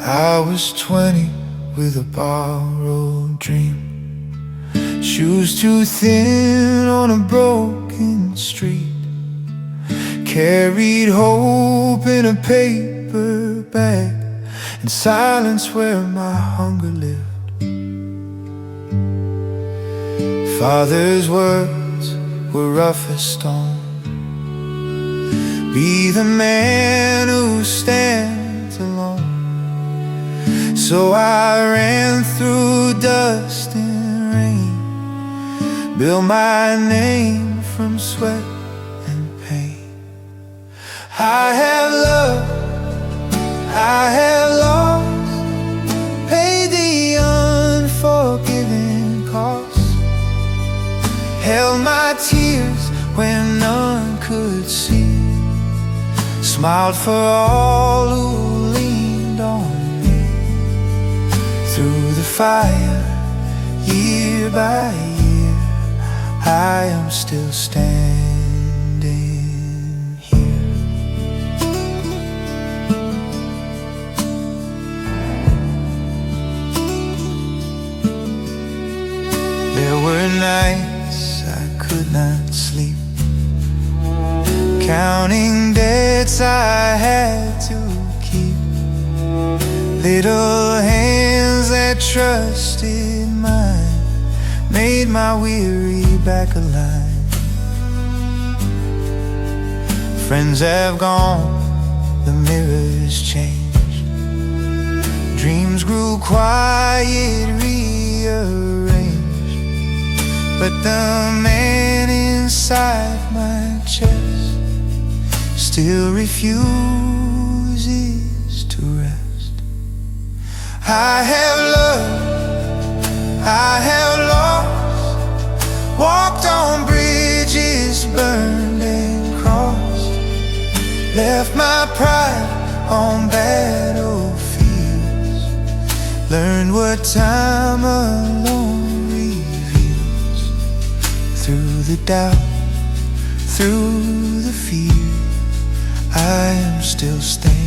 I was 20 with a borrowed dream. Shoes too thin on a broken street. Carried hope in a paper bag, and silence where my hunger lived. Father's words were rough as stone. Be the man who stands alone. So I ran through dust and rain, built my name from sweat and pain. I have loved, I have lost, paid the unforgiven cost, held my tears when none could see, smiled for all who leaned on me. Through the fire, year by year, I am still standing here. There were nights I could not sleep, counting debts I had to keep, little hands that trusted mine made my weary back alive. Friends have gone, the mirrors changed, dreams grew quiet, rearranged, but the man inside my chest still refuses to rest. I have loved, I have lost, walked on bridges burned and crossed, left my pride on battlefields, learned what time alone reveals. Through the doubt, through the fear, I am still standing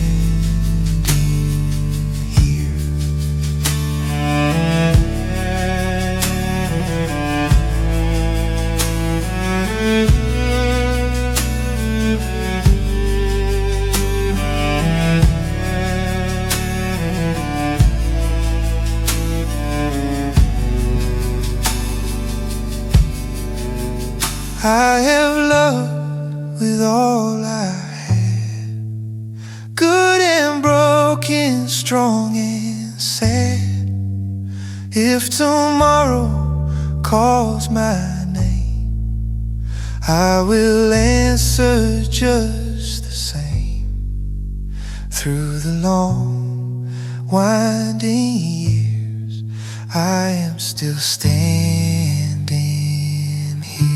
here. I have loved with all I had, good and broken, strong and sad. If tomorrow calls my name, I will answer just the same. Through the long, winding years, I am still standing here.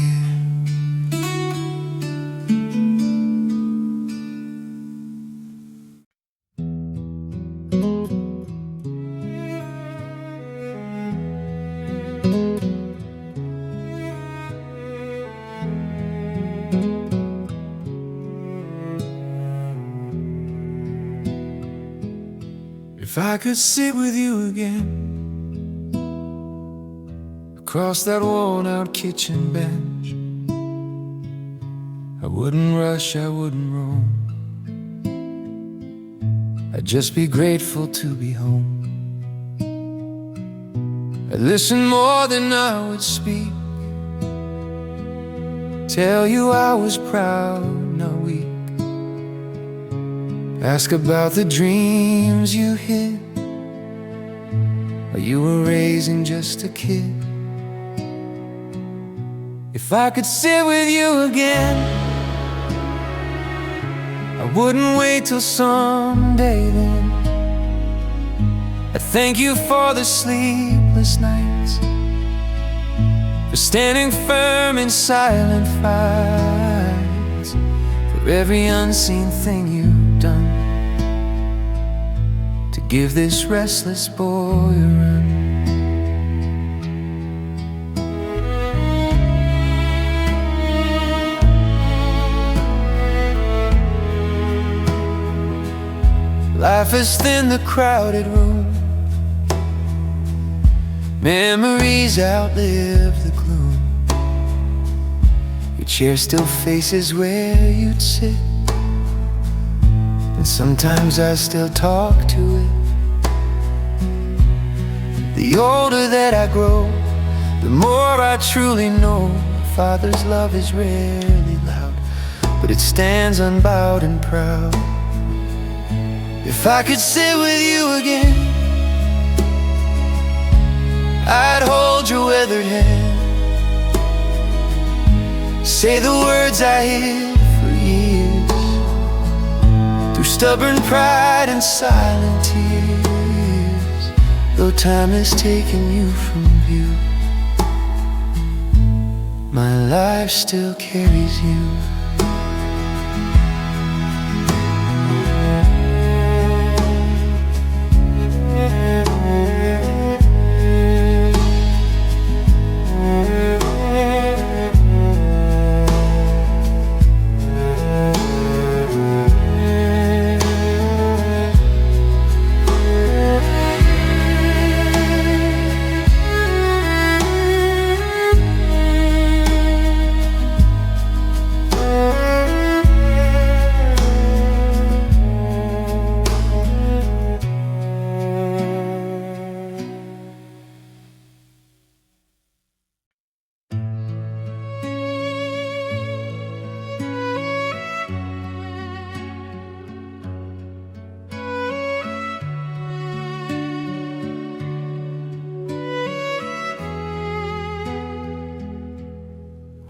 If I could sit with you again across that worn-out kitchen bench, I wouldn't rush, I wouldn't roam, I'd just be grateful to be home. I'd listen more than I would speak, tell you I was proud, not weak, ask about the dreams you hid, or you were raising just a kid. If I could sit with you again, I wouldn't wait till someday then. I thank you for the sleepless nights, for standing firm in silent fights, for every unseen thing you've done to give this restless boy a run. Safest in the crowded room. Memories outlive the gloom. Your chair still faces where you'd sit, and sometimes I still talk to it. The older that I grow, the more I truly know Father's love is rarely loud, but it stands unbowed and proud. If I could sit with you again, I'd hold your weathered hand, say the words I hid for years, through stubborn pride and silent tears. Though time has taken you from view, my life still carries you.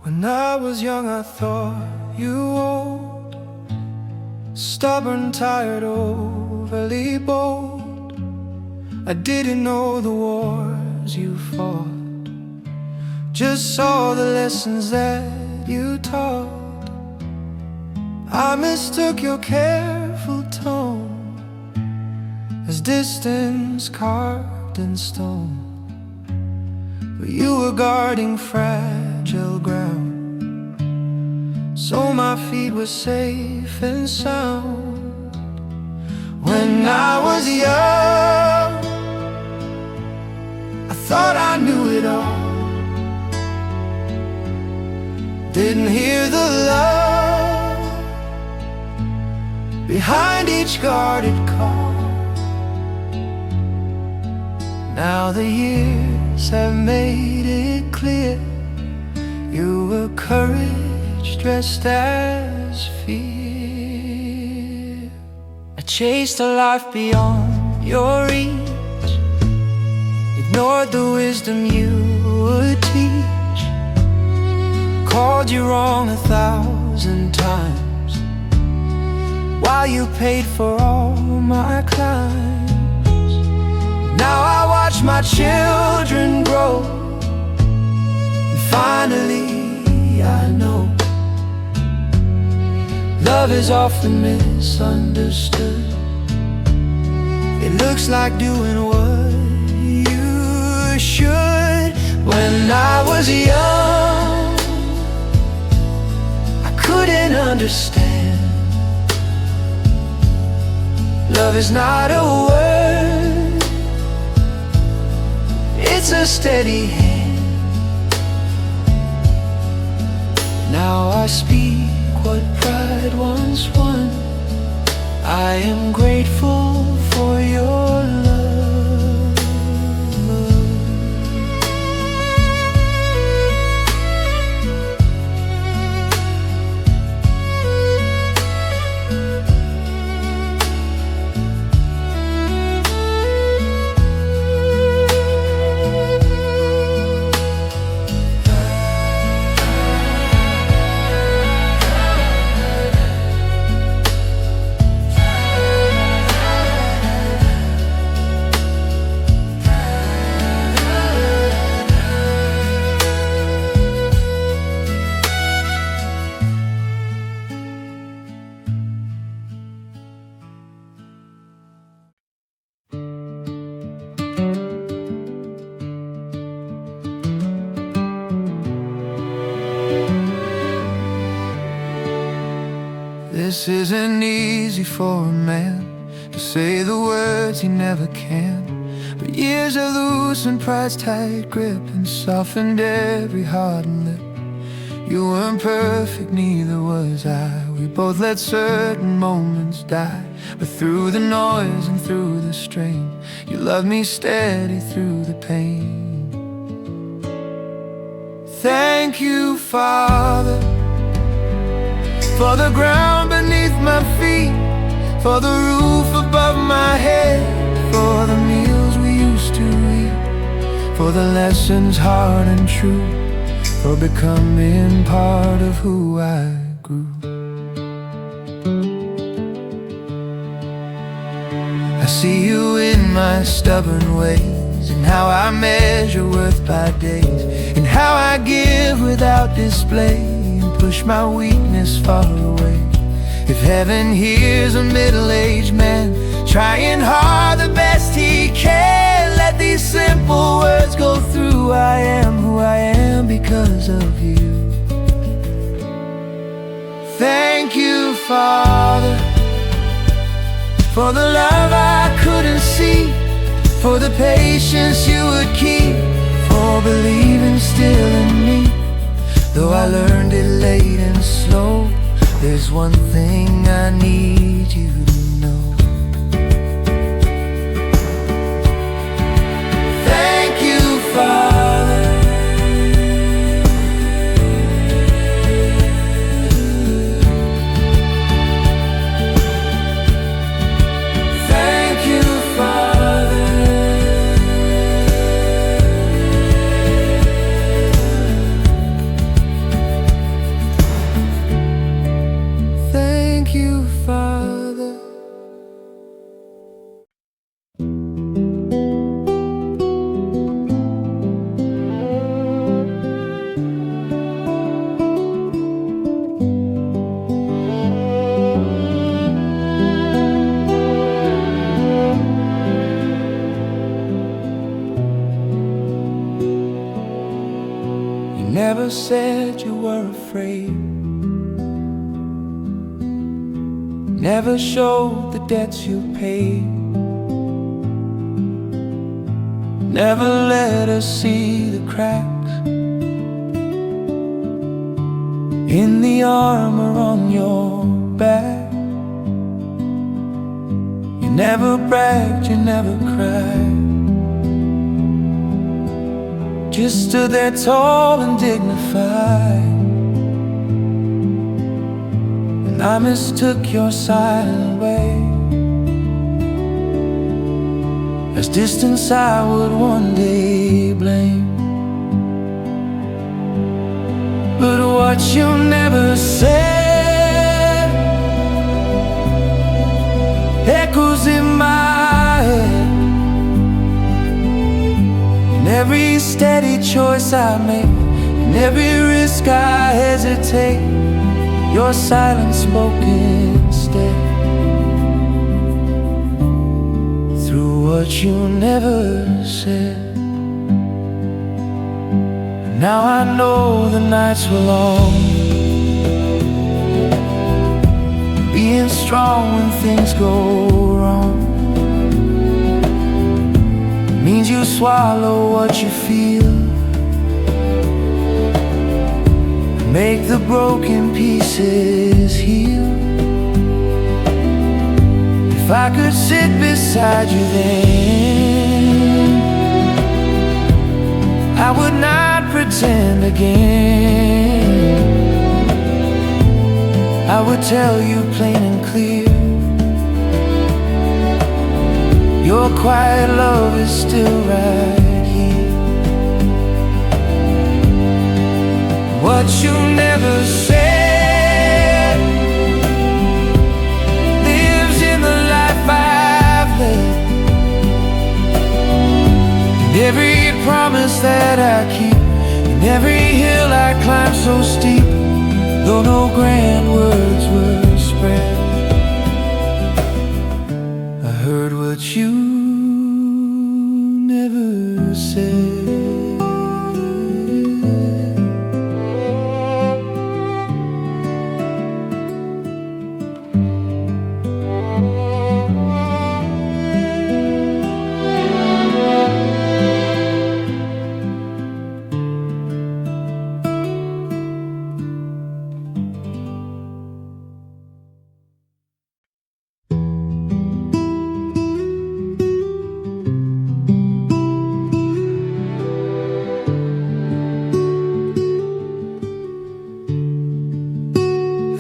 When I was young I thought you old, stubborn, tired, overly bold. I didn't know the wars you fought, just saw the lessons that you taught. I mistook your careful tone as distance carved in stone, but you were guarding fragile ground, so my feet were safe and sound. When I was young, I thought I knew it all, didn't hear the love behind each guarded call. Now the years have made it clear you were courage dressed as fear. I chased a life beyond your reach, ignored the wisdom you would teach, called you wrong 1,000 times while you paid for all my crimes. Now I watch my children grow, and finally I know love is often misunderstood. It looks like doing what you should. When I was young, I couldn't understand. Love is not a word, it's a steady hand. Now I speak what pride once won. I am grateful for your love. This isn't easy for a man, to say the words he never can. But years have loosened pride's tight grip and softened every hardened lip. You weren't perfect, neither was I. We both let certain moments die. But through the noise and through the strain, you loved me steady through the pain. Thank you, Father, for the ground beneath my feet, for the roof above my head, for the meals we used to eat, for the lessons hard and true, for becoming part of who I grew. I see you in my stubborn ways, and how I measure worth by days, and how I give without display, and push my weakness far away. If heaven hears a middle-aged man trying hard the best he can, let these simple words go through. I am who I am because of you. Thank you, Father, for the love I couldn't see, for the patience you would keep, for believing still in me. Though I learned it late and slow, there's one thing I need you to know. Thank you, Father. Thank you, Father. Thank you, Father. You never said you were afraid, never showed the debts you paid, never let us see the cracks in the armor on your back. You never bragged, you never cried, just stood there tall and dignified. I mistook your silent way as distance I would one day blame. But what you never said echoes in my head. In every steady choice I make, in every risk I hesitate, your silence spoke instead. Through what you never said. Now I know the nights were long, being strong when things go wrong means you swallow what you feel, make the broken pieces heal. If I could sit beside you then, I would not pretend again. I would tell you plain and clear, your quiet love is still right here. What you never said lives in the life I've led, and every promise that I keep, and every hill I climb so steep, though no grand words were spread. I heard what you never said.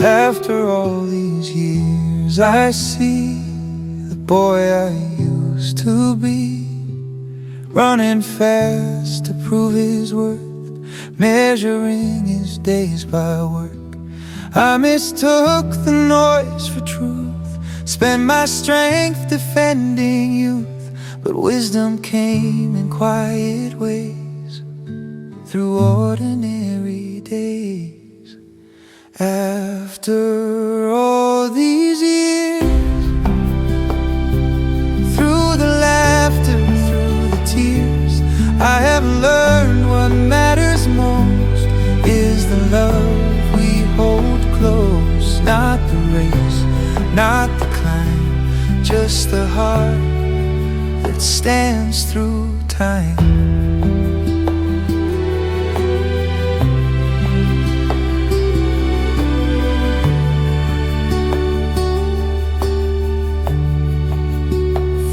After all these years I see the boy I used to be, running fast to prove his worth, measuring his days by work. I mistook the noise for truth, spent my strength defending youth, but wisdom came in quiet ways through ordinary days. After all these years, through the laughter, through the tears, I have learned what matters most is the love we hold close. Not the race, not the climb, just the heart that stands through time.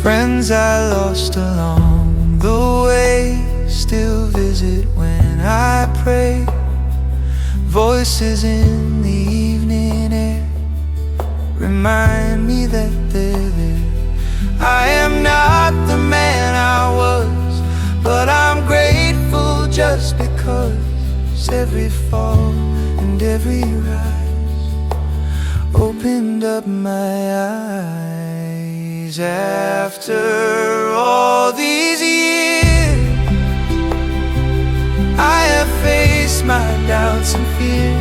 Friends I lost along the way still visit when I pray. Voices in the evening air remind me that they're there. I am not the man I was, but I'm grateful just because every fall and every rise opened up my eyes. After all these years, I have faced my doubts and fear,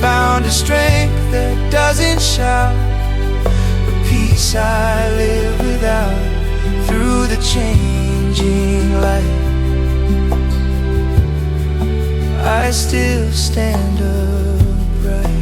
found a strength that doesn't shout, a peace I live without. Through the changing light, I still stand upright.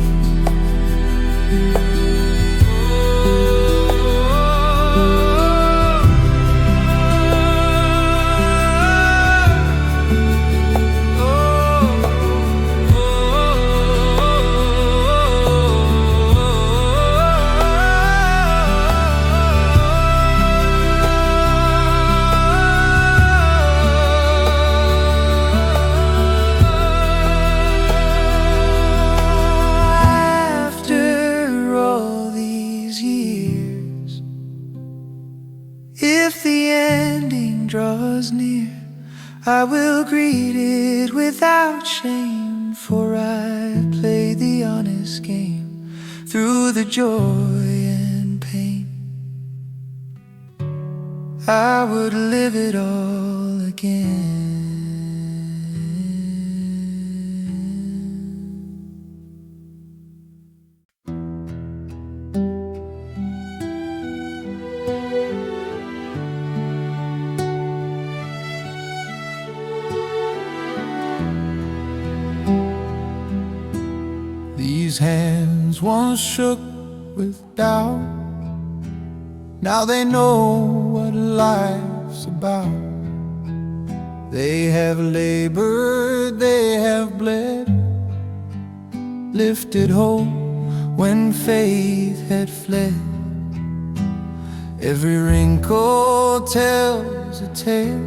I will greet it without shame, for I play the honest game through the joy and pain. I would live it all again. These hands once shook with doubt, now they know what life's about. They have labored, they have bled, lifted hope when faith had fled. Every wrinkle tells a tale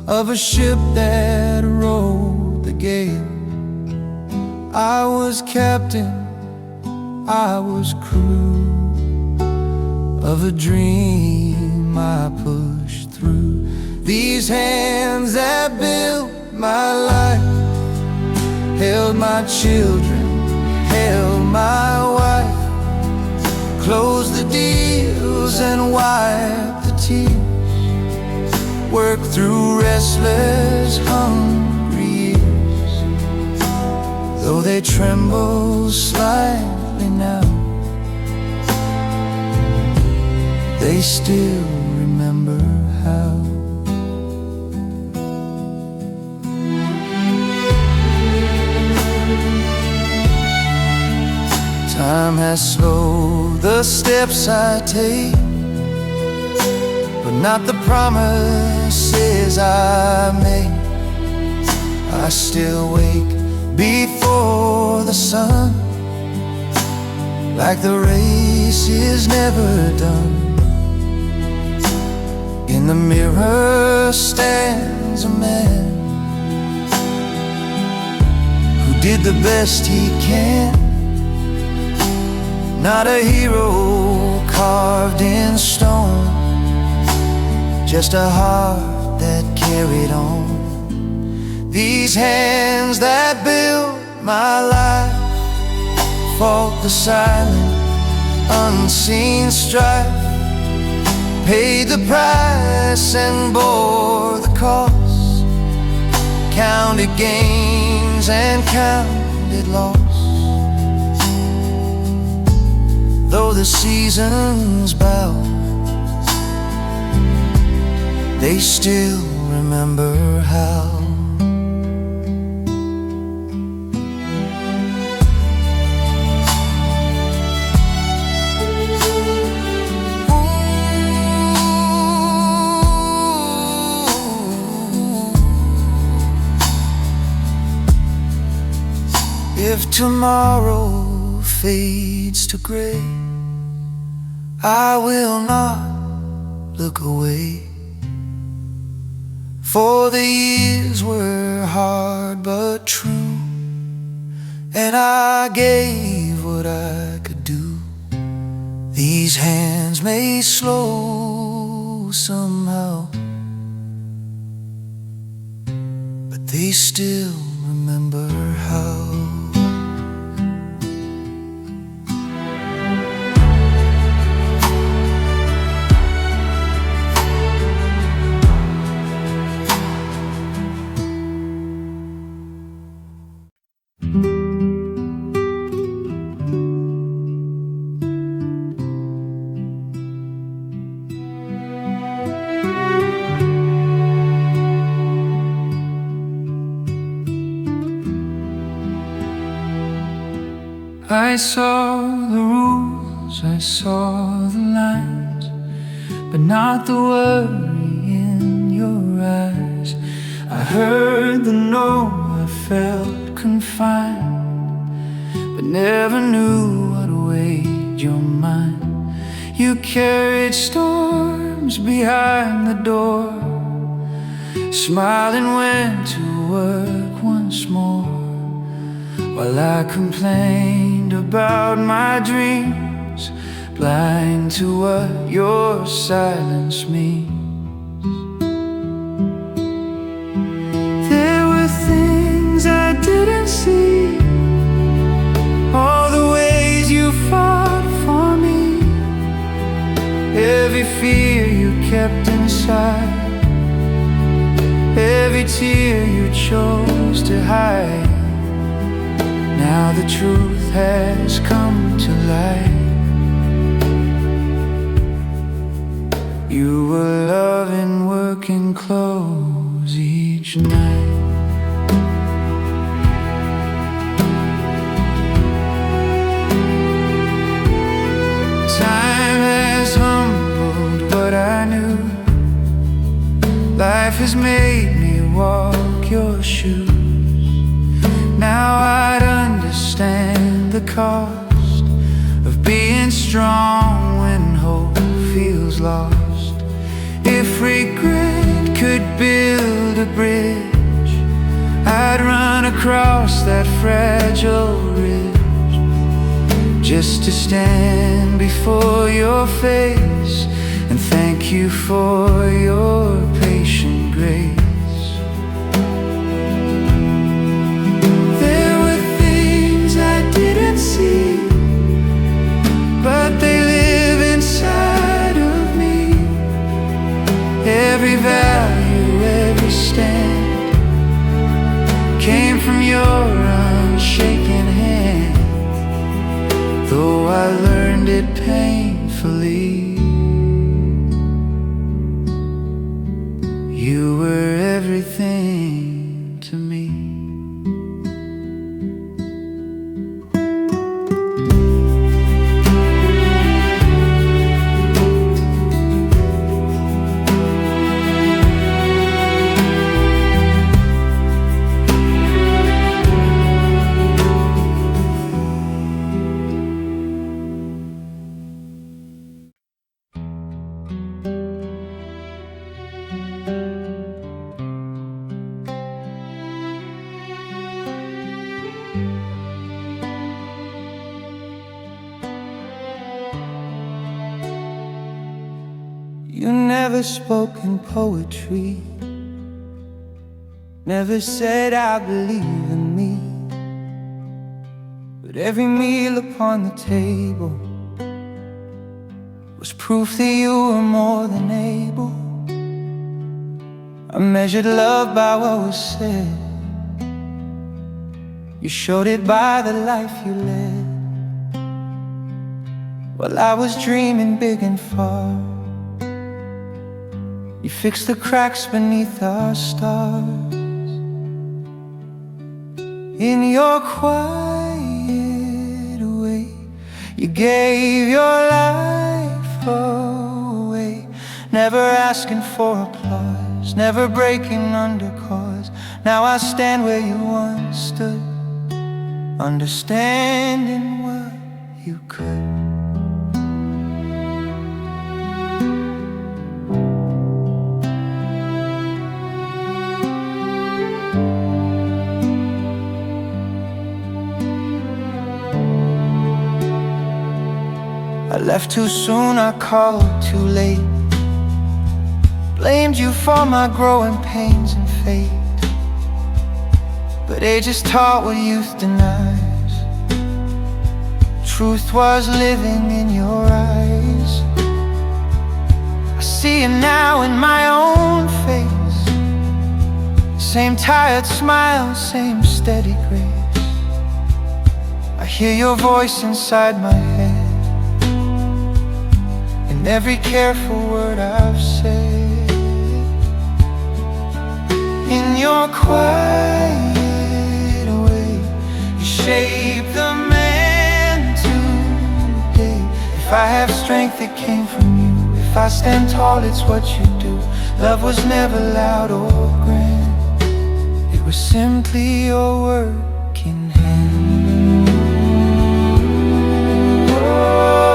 of a ship that rode the gale. I was captain, I was crew of a dream I pushed through. These hands that built my life held my children, held my wife, closed the deals and wiped the tears, worked through restless hungry years. Though they tremble slightly now, they still remember how. Time has slowed the steps I take, but not the promises I made. I still wake before the sun, like the race is never done. In the mirror stands a man who did the best he can, Not a hero carved in stone, just a heart that carried on. These hands that built my life fought the silent, unseen strife, paid the price and bore the cost, counted gains and counted loss. Though the seasons bow, they still remember how. If tomorrow fades to gray, I will not look away. For the years were hard but true, and I gave what I could do. These hands may slow somehow, but they still remember how. I saw the rules, I saw the lines, but not the worry in your eyes. I heard the no, I felt confined, but never knew what weighed your mind. You carried storms behind the door, smiled and went to work once more, while I complained about my dreams, blind to what your silence means. There were things I didn't see, all the ways you fought for me, every fear you kept inside, every tear you chose to hide. Now the truth has come to light. You were loving working clothes each night. Time has humbled what I knew. Life has made me walk your shoes. Now I'd understand the cost of being strong when hope feels lost. If regret could build a bridge, I'd run across that fragile ridge, just to stand before your face and thank you for your patient grace. See, but they live inside of me. Every value, every stand came from your unshaken hand, though I learned it painfully. You were never spoken poetry, never said I believe in me. But every meal upon the table was proof that you were more than able. I measured love by what was said. You showed it by the life you led. While I was dreaming big and far, you fixed the cracks beneath our stars. In your quiet way, you gave your life away, never asking for applause, never breaking under cause. Now I stand where you once stood, understanding what you could. I left too soon, I called too late, blamed you for my growing pains and fate. But age is taught what youth denies. Truth was living in your eyes. I see it now in my own face. Same tired smile, same steady grace. I hear your voice inside my head, in every careful word I've said. In your quiet way, you shape the man today. If I have strength, it came from you. If I stand tall, it's what you do. Love was never loud or grand, it was simply your working hand. Oh.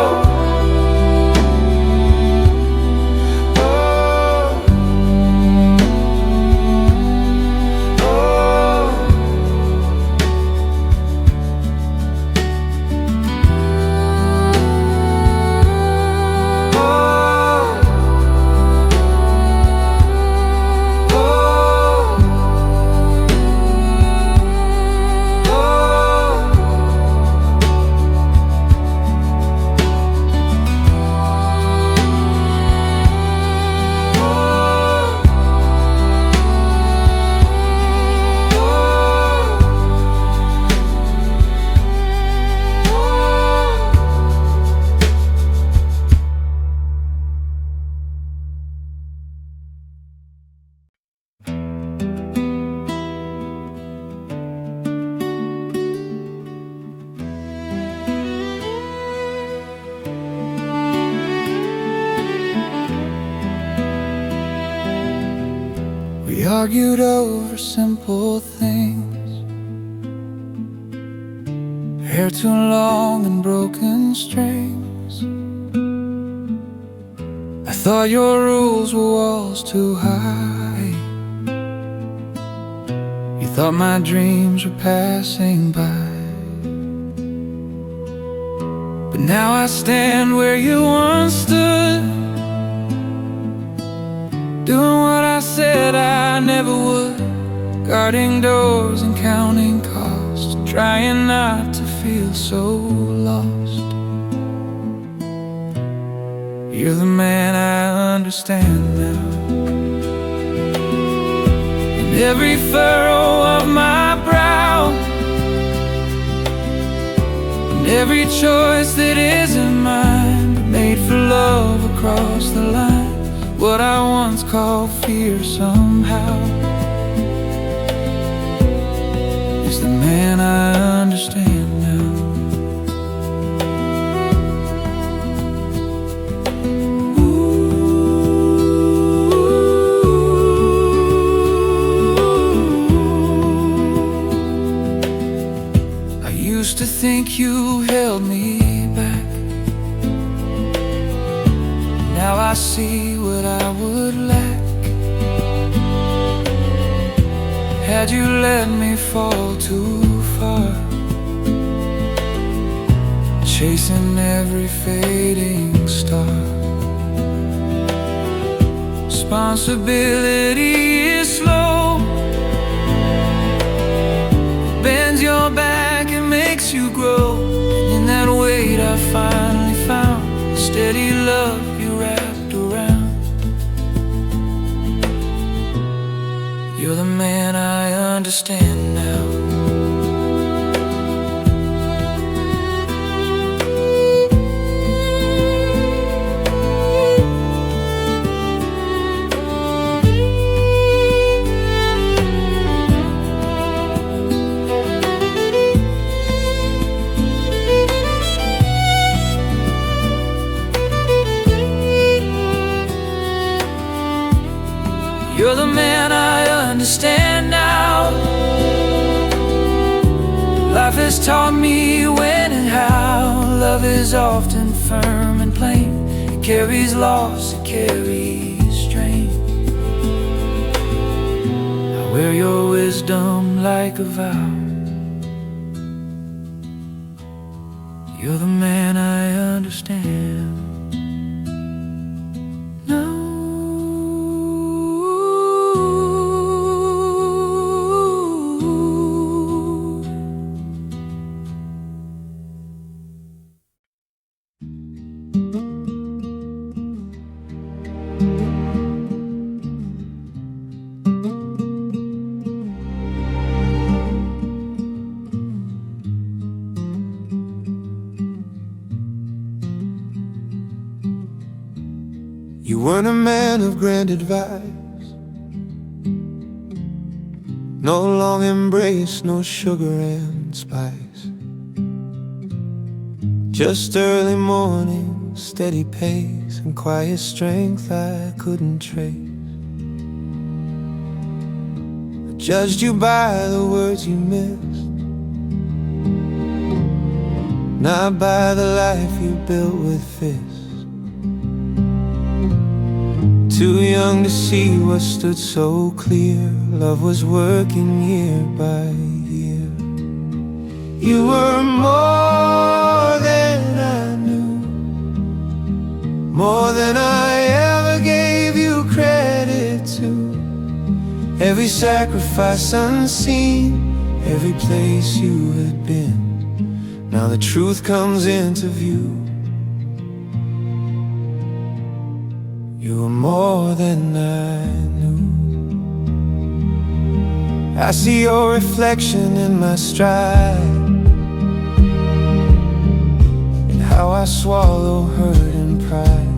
We argued over simple things, hair too long and broken strings. I thought your rules were walls too high. You thought my dreams were passing by. But now I stand where you once stood, doing what I said I never would, guarding doors and counting costs, trying not to feel so lost. You're the man I understand now. In every furrow of my brow, in every choice that isn't mine, but made for love across the line. What I once called fear somehow is the man I understand now. Ooh. I used to think you held me back. Now I see what I would lack had you let me fall too far, chasing every fading star. Responsibility is slow, bends your back and makes you grow. And in that weight I finally found the steady love you wrapped around. You're the man I understand now. You're the man I understand now. Life has taught me when and how. Love is often firm and plain. It carries loss, it carries strain. I wear your wisdom like a vow. You're the man I understand. You weren't a man of grand advice, no long embrace, no sugar and spice. Just early morning, steady pace, and quiet strength I couldn't trace. I judged you by the words you missed, not by the life you built with fists. Too young to see what stood so clear. Love was working year by year. You were more than I knew, more than I ever gave you credit to. Every sacrifice unseen, every place you had been. Now the truth comes into view. You were more than I knew. I see your reflection in my stride, and how I swallow hurt and pride,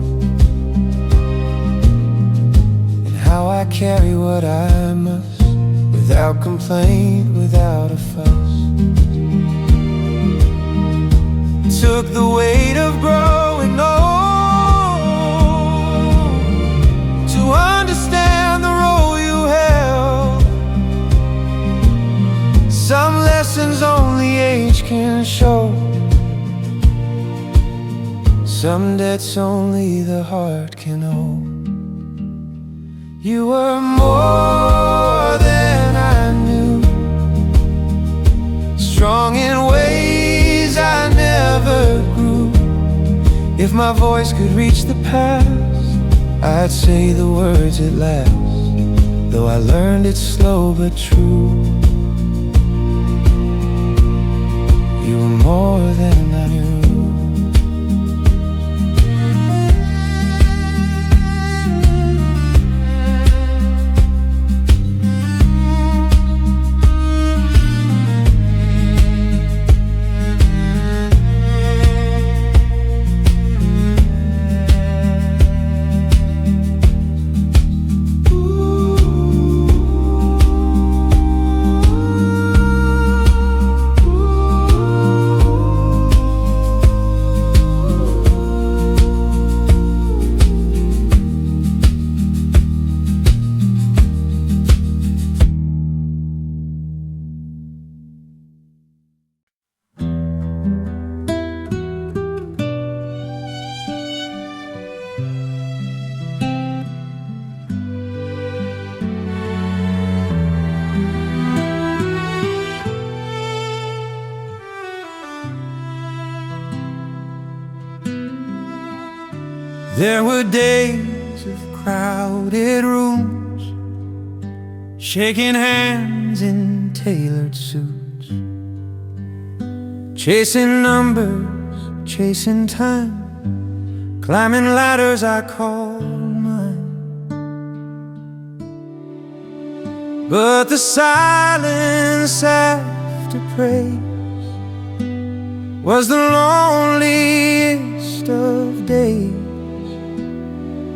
and how I carry what I must, without complaint, without a fuss. Took the weight of growing old to understand the role you held. Some lessons only age can show, some debts only the heart can hold. You were more than I knew, strong in ways I never grew. If my voice could reach the past, I'd say the words at last, though I learned it slow but true. You were more than I knew. There were days of crowded rooms, shaking hands in tailored suits, chasing numbers, chasing time, climbing ladders I call mine. But the silence after praise was the loneliest of days.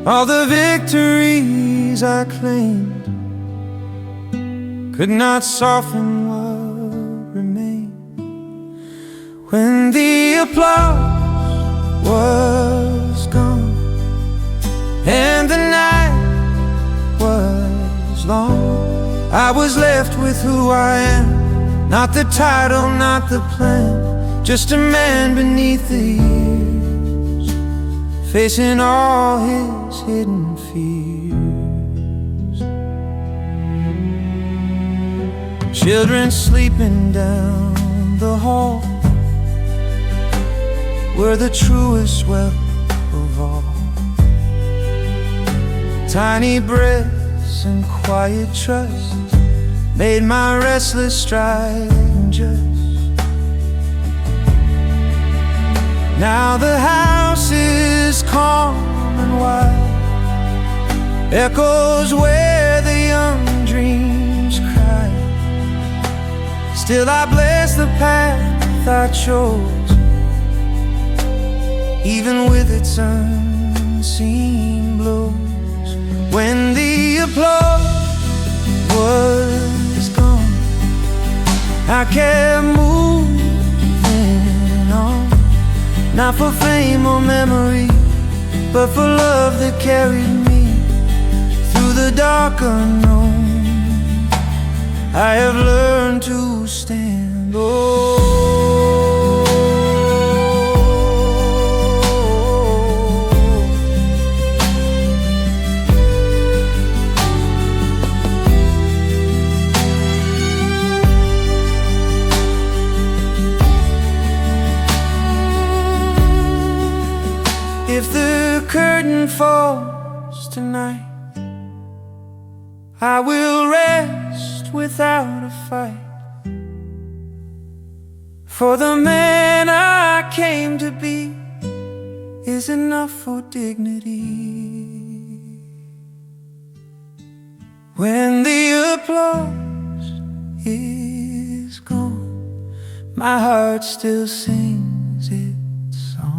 All the victories I claimed could not soften what remained. When the applause was gone and the night was long, I was left with who I am. Not the title, not the plan, just a man beneath the years, facing all his hidden fears. Children sleeping down the hall were the truest wealth of all. Tiny breaths and quiet trust made my restless stride just. Now the house is calm and wild, echoes where the young dreams cry. Still I bless the path I chose, even with its unseen blows. When the applause was gone, I kept moving on. Not for fame or memory, but for love that carried me through the dark unknown. I have learned to stand. If the curtain falls tonight, I will rest without a fight. For the man I came to be is enough for dignity. When the applause is gone, my heart still sings its song.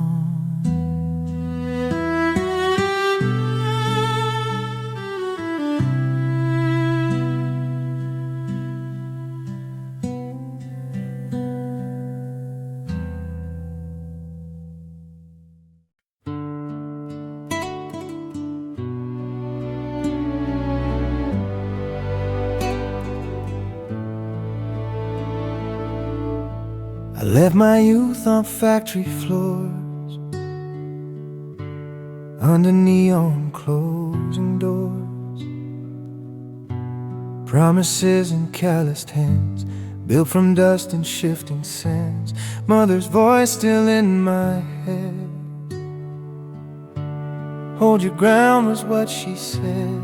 I left my youth on factory floors, under neon closing doors, promises in calloused hands, built from dust and shifting sands. Mother's voice still in my head. Hold your ground was what she said.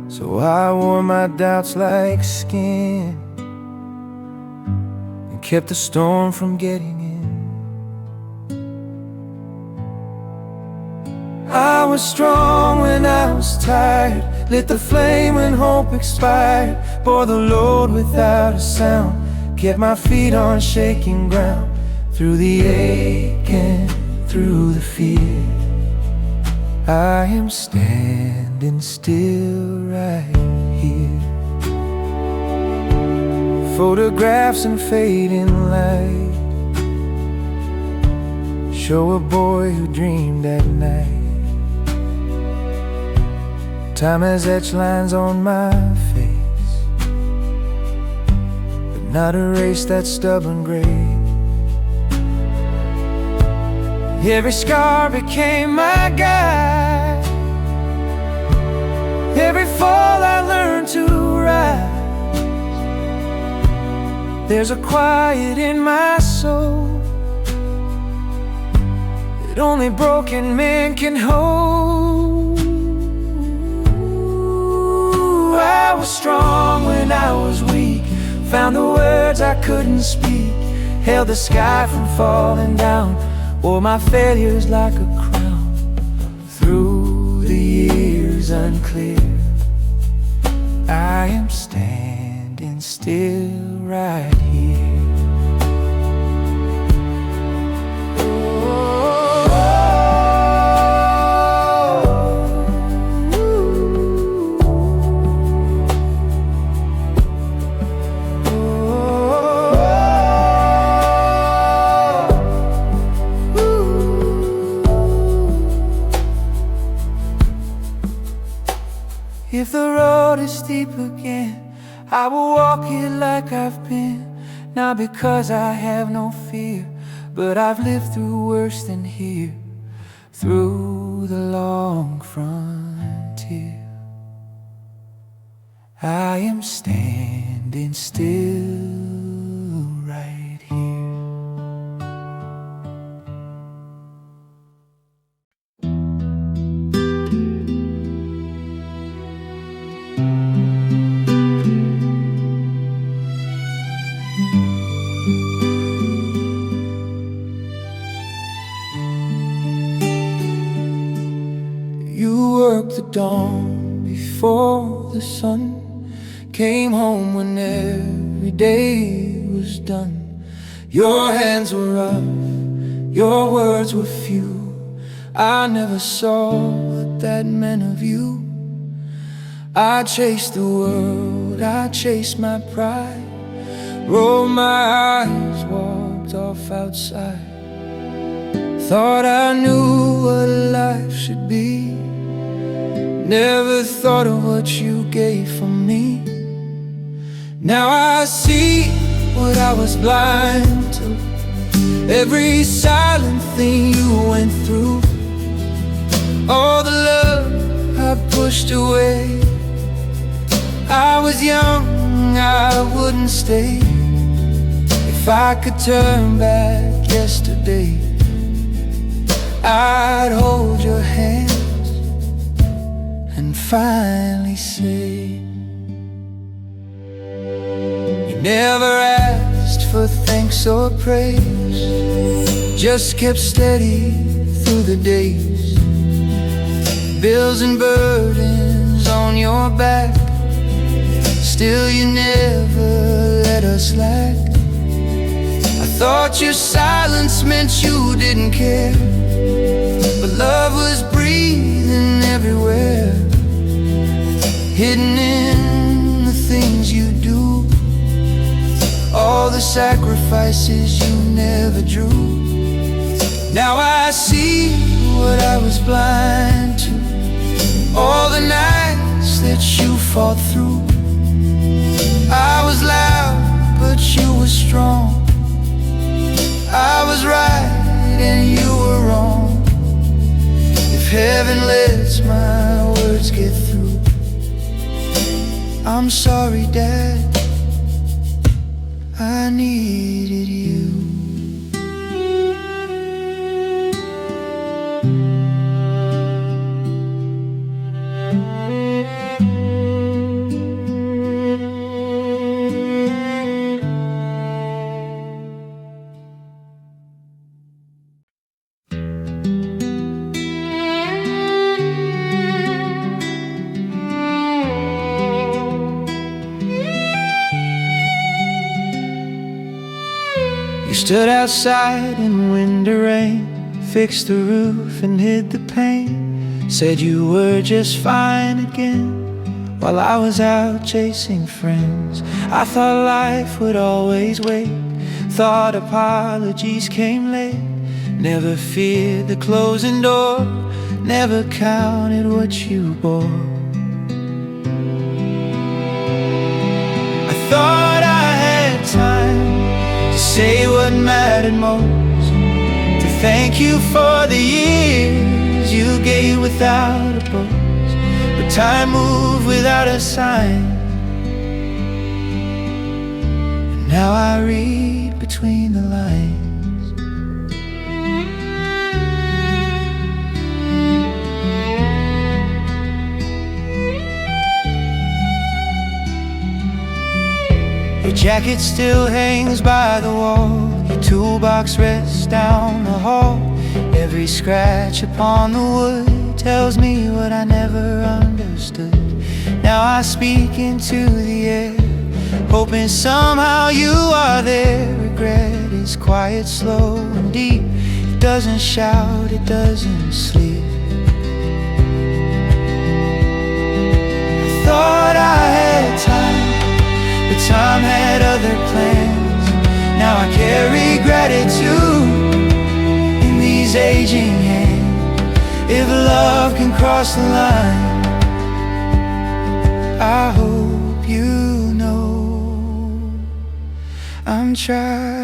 So I wore my doubts like skin, kept the storm from getting in. I was strong when I was tired, lit the flame when hope expired, bore the load without a sound, kept my feet on shaking ground, through the ache and through the fear. I am standing still right here. Photographs and fading light show a boy who dreamed at night. Time has etched lines on my face, but not erased that stubborn grave. Every scar became my guide, every fall I learned to rise. There's a quiet in my soul that only broken men can hold. I was strong when I was weak, found the words I couldn't speak, held the sky from falling down, wore my failures like a crown. Through the years unclear, I am standing still right here. If the road is steep again, I will walk it like I've been. Not because I have no fear, but I've lived through worse than here. Through the long frontier, I am standing still right here. The dawn before the sun came home when every day was done. Your hands were rough, your words were few. I never saw what that meant of you. I chased the world, I chased my pride, rolled my eyes, walked off outside. Thought I knew what life should be, never thought of what you gave for me. Now I see what I was blind to, every silent thing you went through, all the love I pushed away. I was young, I wouldn't stay. If I could turn back yesterday, I'd hold your hand and finally say, you never asked for thanks or praise, just kept steady through the days. Bills and burdens on your back, still you never let us lack. I thought your silence meant you didn't care, but love was breathing everywhere, hidden in the things you do, all the sacrifices you never drew. Now I see what I was blind to, all the nights that you fought through. I was loud, but you were strong. I was right and you were wrong. If heaven lets my words get through, I'm sorry, Dad, I needed you. You stood outside in wind or rain, fixed the roof and hid the pain, said you were just fine again, while I was out chasing friends. I thought life would always wait, thought apologies came late, never feared the closing door, never counted what you bore. I thought I had time to say what mattered most, to thank you for the years you gave without a boast. But time moved without a sign, and now I read between the lines. Your jacket still hangs by the wall, your toolbox rests down the hall. Every scratch upon the wood tells me what I never understood. Now I speak into the air, hoping somehow you are there. Regret is quiet, slow and deep. It doesn't shout, it doesn't sleep. I thought I had time, but time had other plans. Now I carry gratitude in these aging hands. If love can cross the line, I hope you know I'm trying.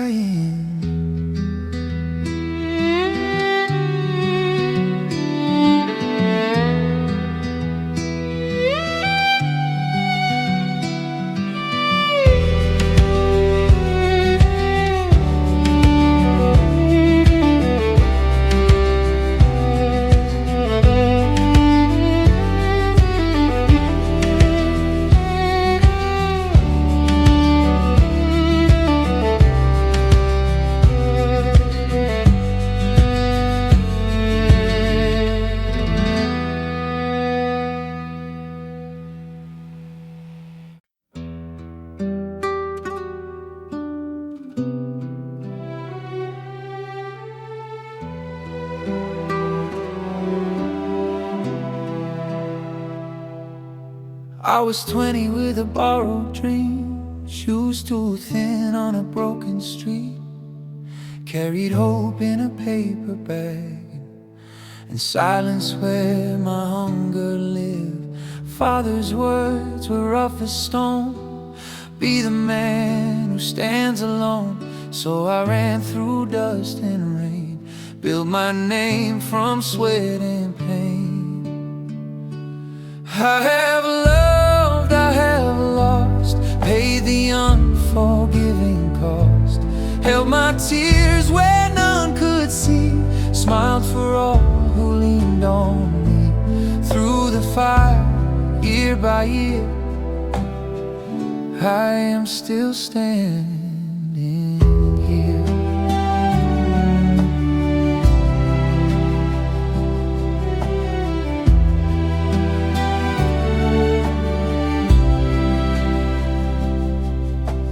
I was 20 with a borrowed dream, shoes too thin on a broken street. Carried hope in a paper bag, and silence where my hunger lived. Father's words were rough as stone, be the man who stands alone. So I ran through dust and rain, built my name from sweat and pain. I have loved, I have lost, paid the unforgiving cost. Held my tears where none could see, smiled for all who leaned on me. Through the fire, year by year, I am still standing here.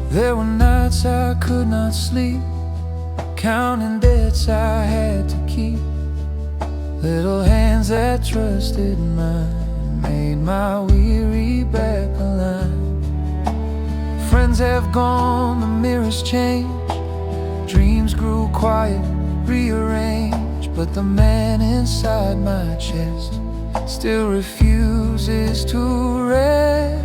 There were nights I could not sleep, counting debts I had to keep. Little hands that trusted mine made my weary back align. Friends have gone, the mirrors changed, dreams grew quiet, rearranged. But the man inside my chest still refuses to rest.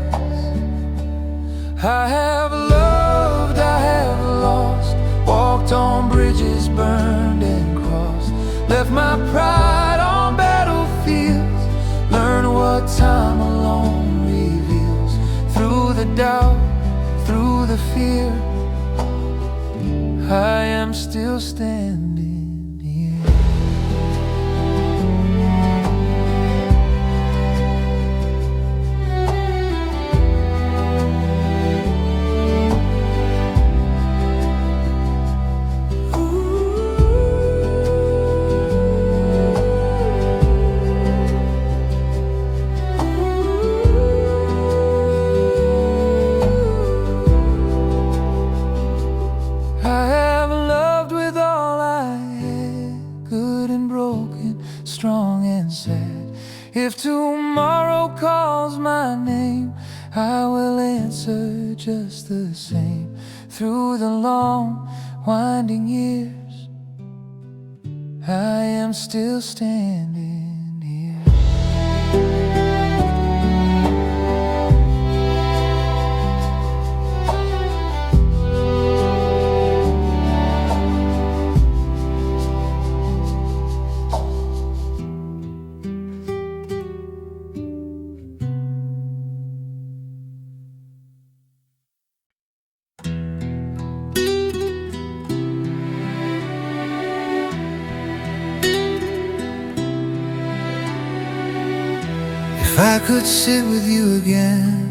I have loved, I have lost, walked on bridges burned and crossed, left my pride on battlefields, learned what time alone reveals. Through the doubt, through the fear, I am still standing here. Strong and sad. If tomorrow calls my name, I will answer just the same. Through the long, winding years, I am still standing here. If I could sit with you again,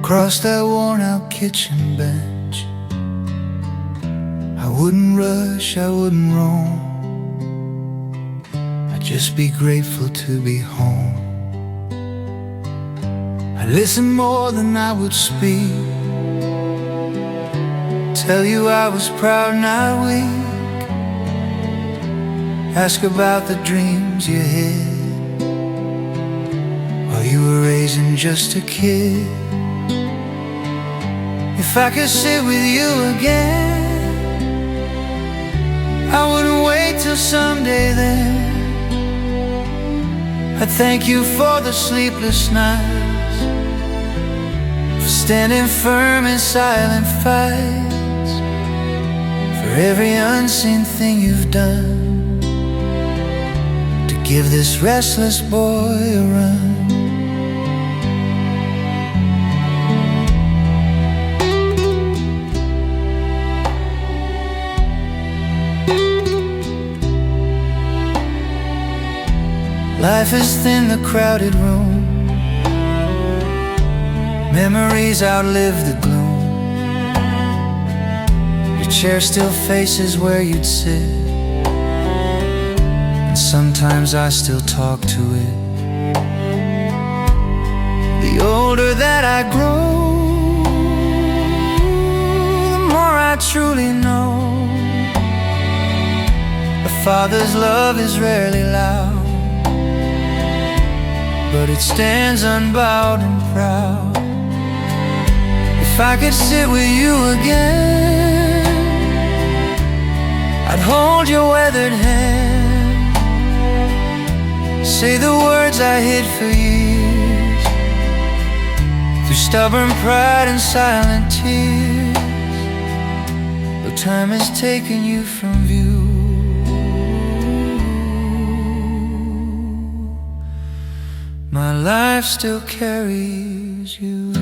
across that worn-out kitchen bench. I wouldn't rush, I wouldn't roam. I'd just be grateful to be home. I'd listen more than I would speak, tell you I was proud, not weak. Ask about the dreams you had while you were raising just a kid. If I could sit with you again, I wouldn't wait till someday then. I'd thank you for the sleepless nights, for standing firm in silent fights, for every unseen thing you've done to give this restless boy a run. Life is thin, the crowded room, memories outlive the gloom. Your chair still faces where you'd sit, and sometimes I still talk to it. The older that I grow, the more I truly know a father's love is rarely loud, but it stands unbowed and proud. If I could sit with you again, I'd hold your weathered hand, say the words I hid for years, through stubborn pride and silent tears, though time has taken you from view. My life still carries you.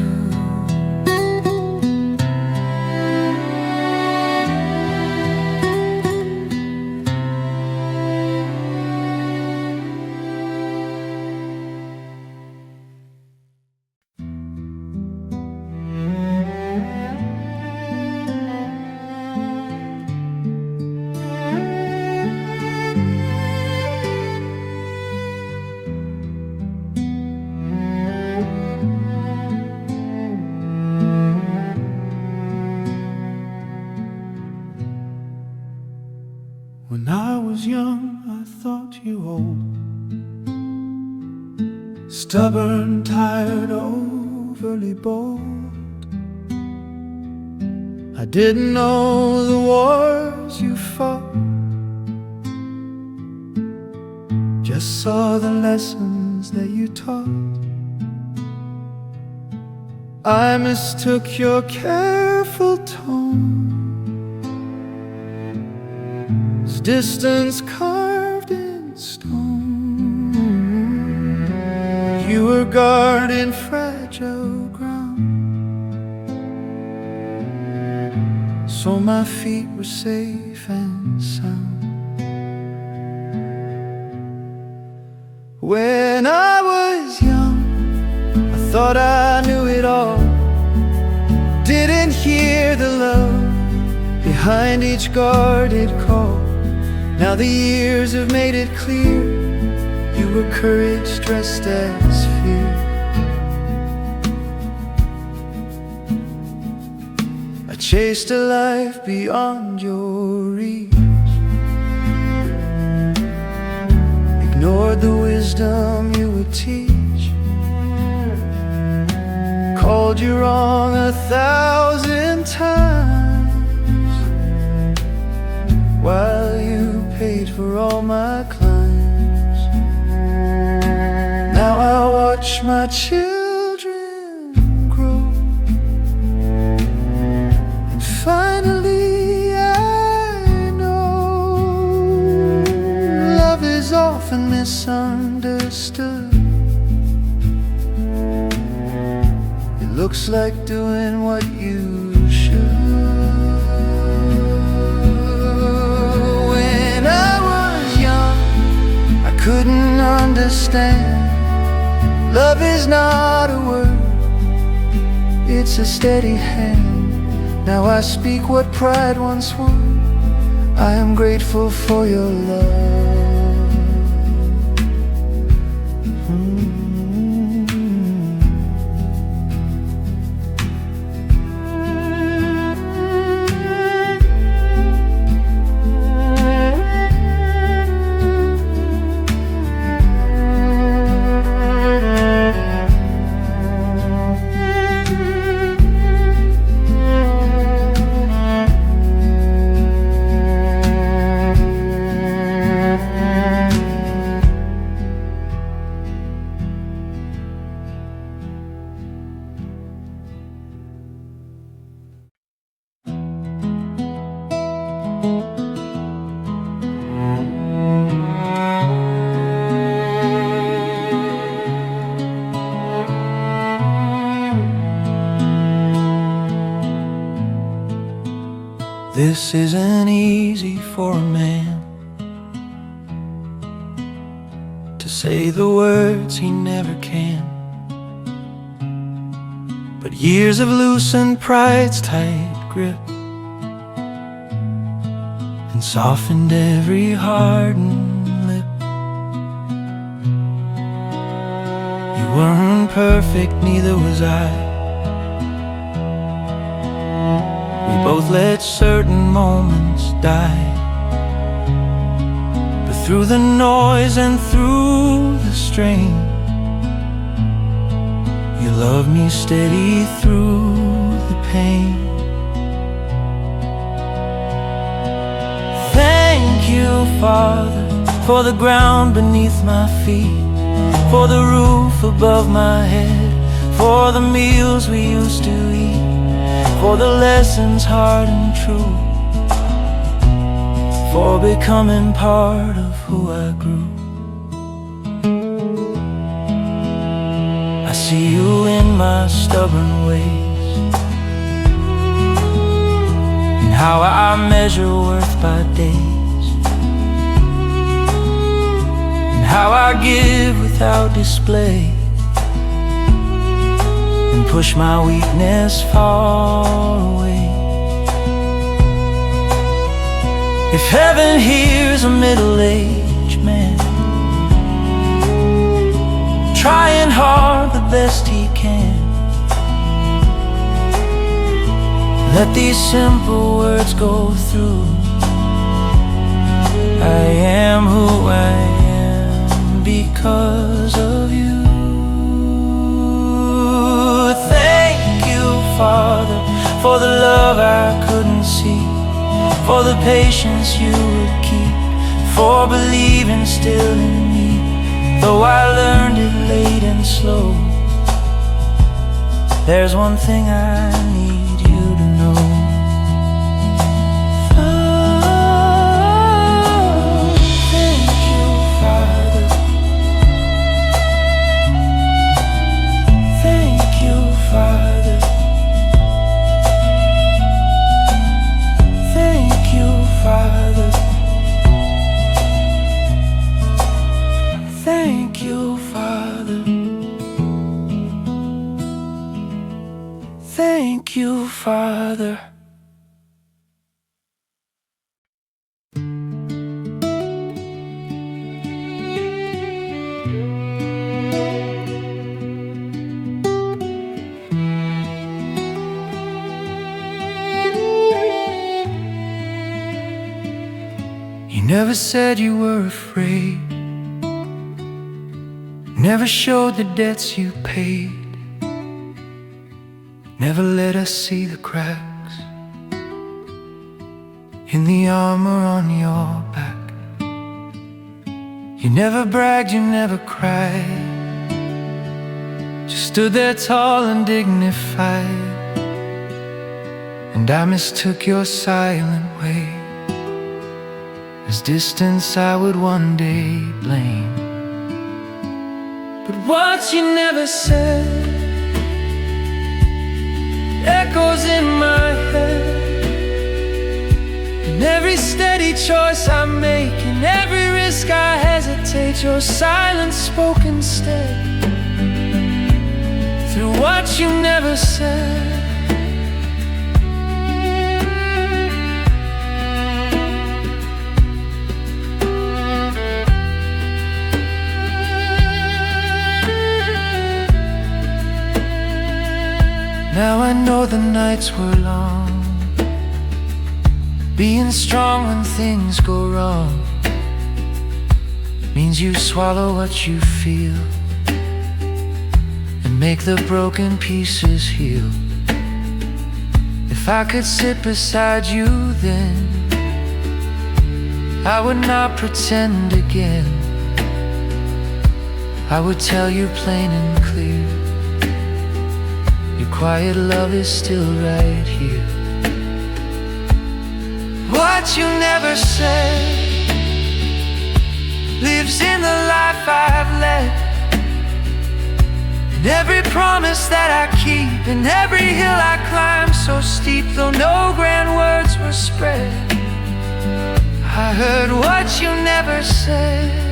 When I was young, I thought you old, stubborn, tired, overly bold. I didn't know the wars you fought, just saw the lessons that you taught. I mistook your careful tone as distance carved in stone. You were guarding fragile ground, so my feet were safe and sound. When I was young, I thought I knew it all, didn't hear the love behind each guarded call. Now the years have made it clear, you were courage dressed as fear. I chased a life beyond your reach, ignored the wisdom you would teach, called you wrong 1,000 times, while you paid for all my climbs. Now I watch my children grow, and finally I know love is often misunderstood. It looks like doing what you should. When I was young, I couldn't understand. Love is not a word, it's a steady hand. Now I speak what pride once won. I am grateful for your love. This isn't easy for a man to say the words he never can, but years have loosened pride's tight grip and softened every hardened lip. You weren't perfect, neither was I. We both let certain moments die, but through the noise and through the strain, you love me steady through the pain. Thank you, Father, for the ground beneath my feet, for the roof above my head, for the meals we used to eat, for the lessons hard and true, for becoming part of who I grew. I see you in my stubborn ways, and how I measure worth by days, and how I give without display, and push my weakness far away. If heaven hears a middle-aged man trying hard the best he can, let these simple words go through. I am who I am because of you. Thank you, Father, for the love I couldn't see, for the patience you would keep, for believing still in me, though I learned it late and slow. There's one thing I need you to know. Oh, thank you, Father. Thank you, Father. Thank you, Father. Thank you, Father. Thank you, Father. You never said you were afraid, never showed the debts you paid, never let us see the cracks in the armor on your back. You never bragged, you never cried, just stood there tall and dignified. And I mistook your silent way as distance I would one day blame. But what you never said echoes in my head, in every steady choice I make, in every risk I hesitate, your silence spoke instead. Through what you never said. Now I know the nights were long, being strong when things go wrong means you swallow what you feel and make the broken pieces heal. If I could sit beside you then I would not pretend again. I would tell you plain and clear, your quiet love is still right here. What you never said lives in the life I've led, and every promise that I keep, and every hill I climb so steep, though no grand words were spread. I heard what you never said.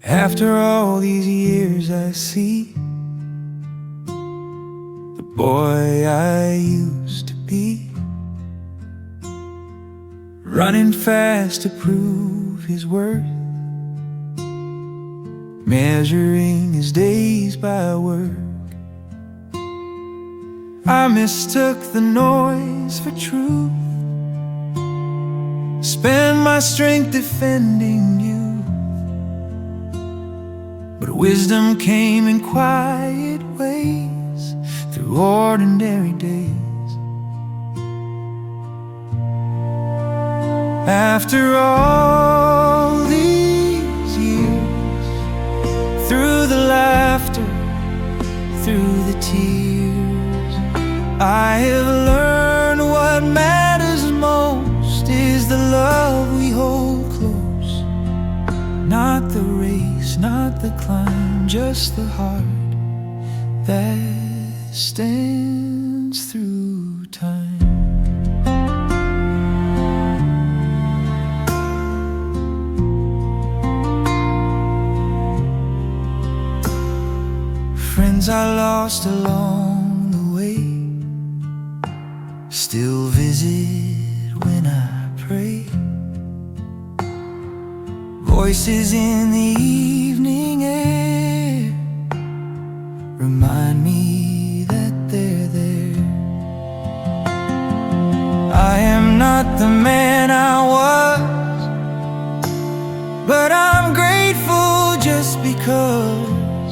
After all these years I see the boy I used to be, running fast to prove his worth, measuring his days by work. I mistook the noise for truth, spent my strength defending you, but wisdom came in quiet ways through ordinary days. After all these years, through the laughter, through the tears, I have learned what matters most is the love we hold close. Not the race, not the climb, just the heart that stands through time. Friends I lost along the way still visit when I pray. Voices in the evening air remind me that they're there. I am not the man I was, but I'm grateful just because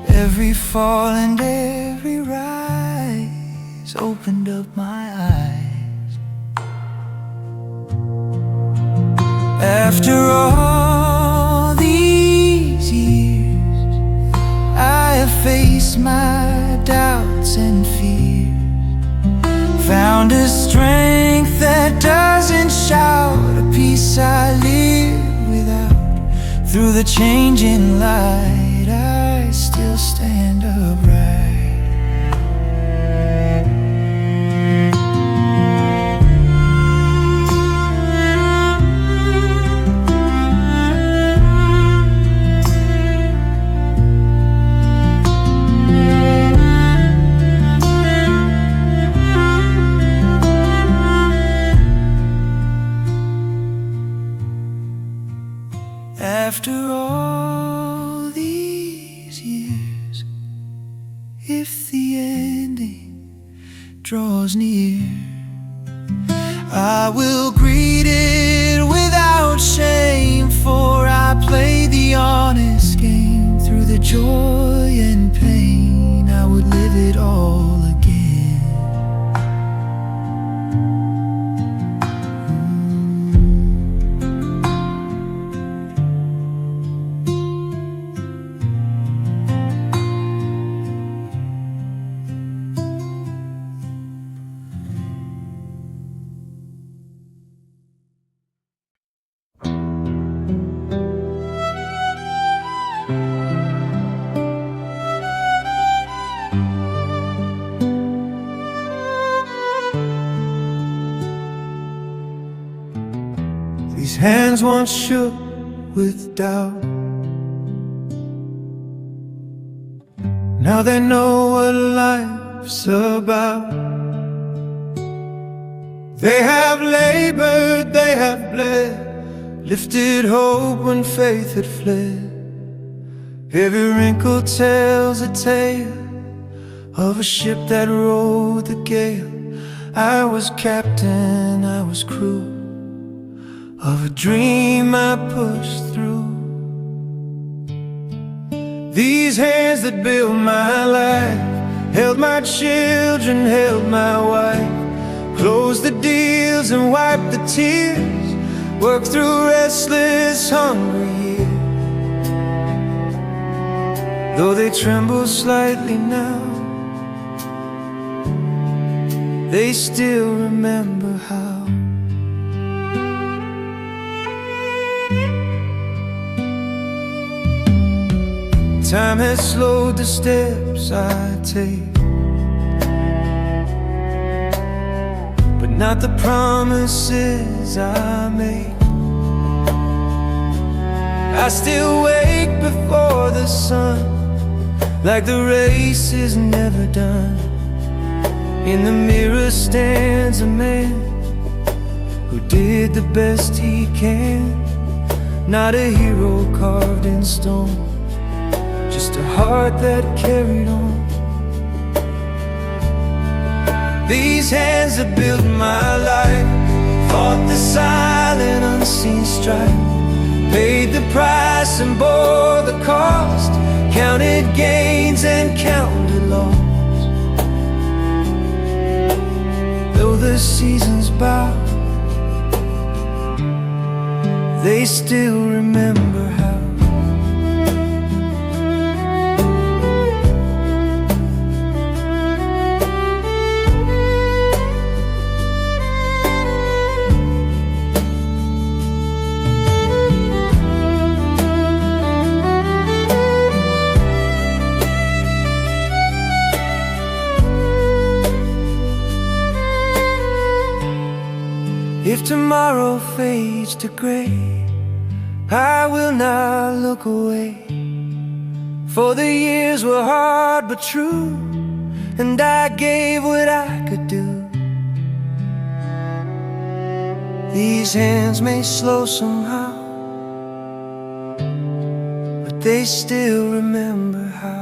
every fall and every rise opened up my eyes. After all these years, I have faced my doubts and fears, found a strength that doesn't shout, a peace I live without. Through the changing light, I still stand upright. After all these years, if the ending draws near, I will greet it without shame, for I play joy and pain, I would live it all again. These hands once shook with doubt. Now they know what life's about. They have labored, they have bled, lifted hope when faith had fled. Every wrinkle tells a tale of a ship that rode the gale. I was captain, I was crew of a dream I pushed through. These hands that built my life held my children, held my wife, closed the deals and wiped the tears, worked through restless, hungry years. Though they tremble slightly now, they still remember how. Time has slowed the steps I take, but not the promises I make. I still wake before the sun, like the race is never done. In the mirror stands a man who did the best he can. Not a hero carved in stone, just a heart that carried on. These hands that built my life fought the silent, unseen strife, paid the price and bore the cost, counted gains and counted loss. Though the seasons bow, they still remember how. If tomorrow fades to gray, I will not look away. For the years were hard but true, and I gave what I could do. These hands may slow somehow, but they still remember how.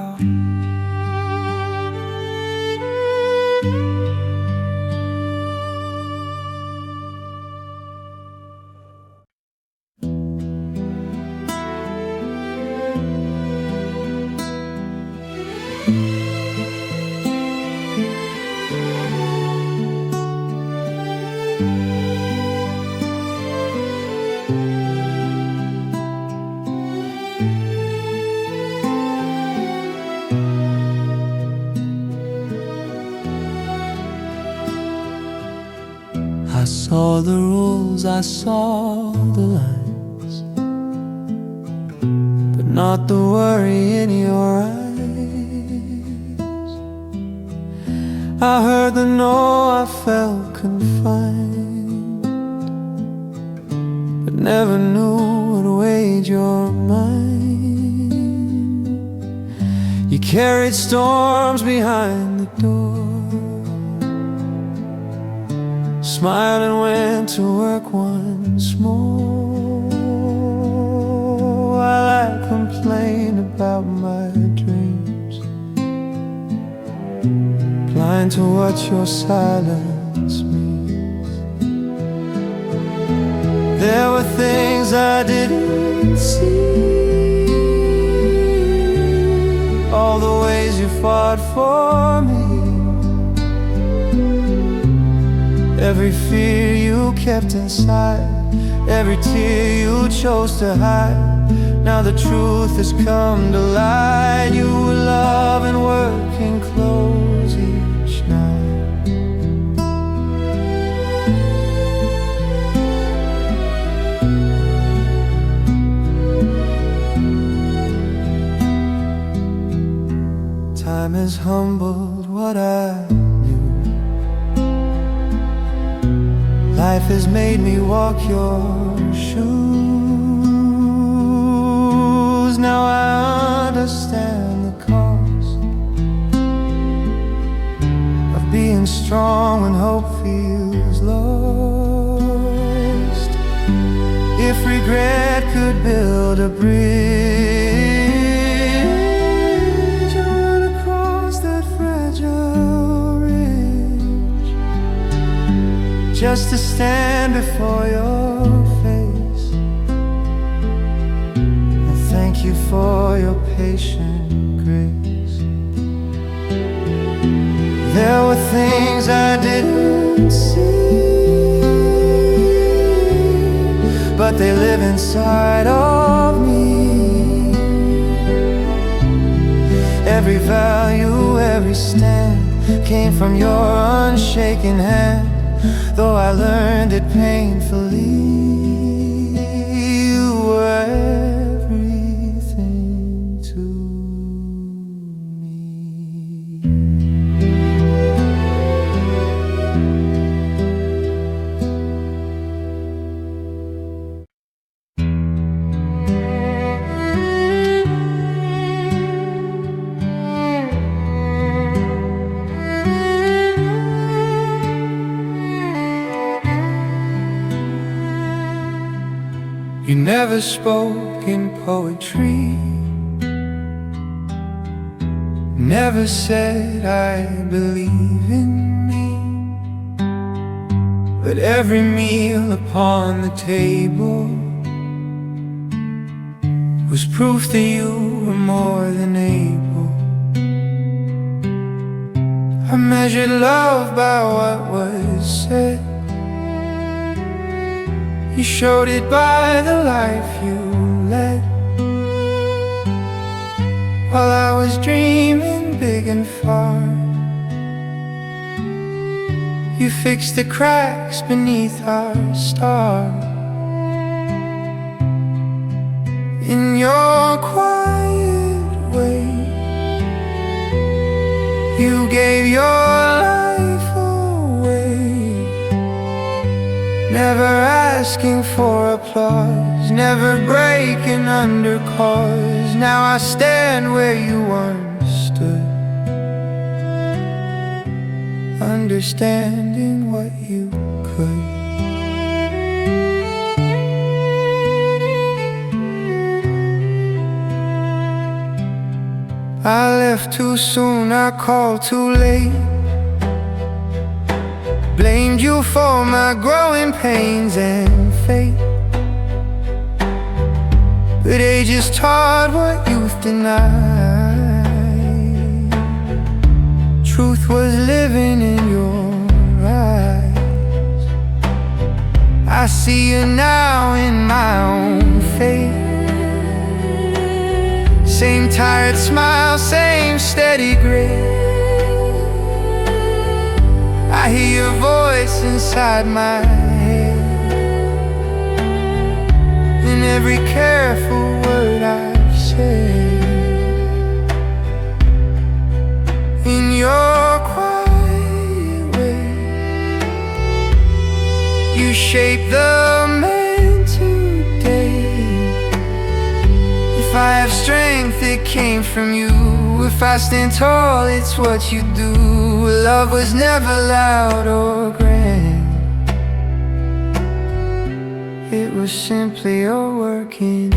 I saw the rules, I saw the lines, but not the worry in your eyes. I heard the no, I felt confined, but never knew what weighed your mind. You carried storms behind the door, smiled and went to work once more, while I complained about my dreams, blind to what your silence means. There were things I didn't see, fought for me. Every fear you kept inside, every tear you chose to hide. Now the truth has come to light. You were love and working close each night. Time has humbled what I knew. Life has made me walk your shoes. Now I understand the cost of being strong when hope feels lost. If regret could build a bridge, I wanna cross that fragile ridge, just to stand before your face and thank you for your patient grace. There were things I didn't see, but they live inside of me. Every value, every stand came from your unshaken hand. Though I learned it painfully, you were everything to me. You never spoke in poetry, never said I believe in me, but every meal upon the table was proof that you were more than able. I measured love by what was said. You showed it by the life you led. While I was dreaming big and far, you fixed the cracks beneath our star. In your quiet way, you gave your life away, never asking for applause, never breaking under cause. Now I stand where you once stood, understanding what you could. I left too soon, I called too late, blamed you for my growing pains and fate. But age has taught what youth denied. Truth was living in your eyes. I see you now in my own fate. Same tired smile, same steady grin. I hear your voice inside my head, in every careful word I've said. In your quiet way, you shape the man today. If I have strength, it came from you. If I stand tall, it's what you do. Love was never loud or grand, it was simply your working.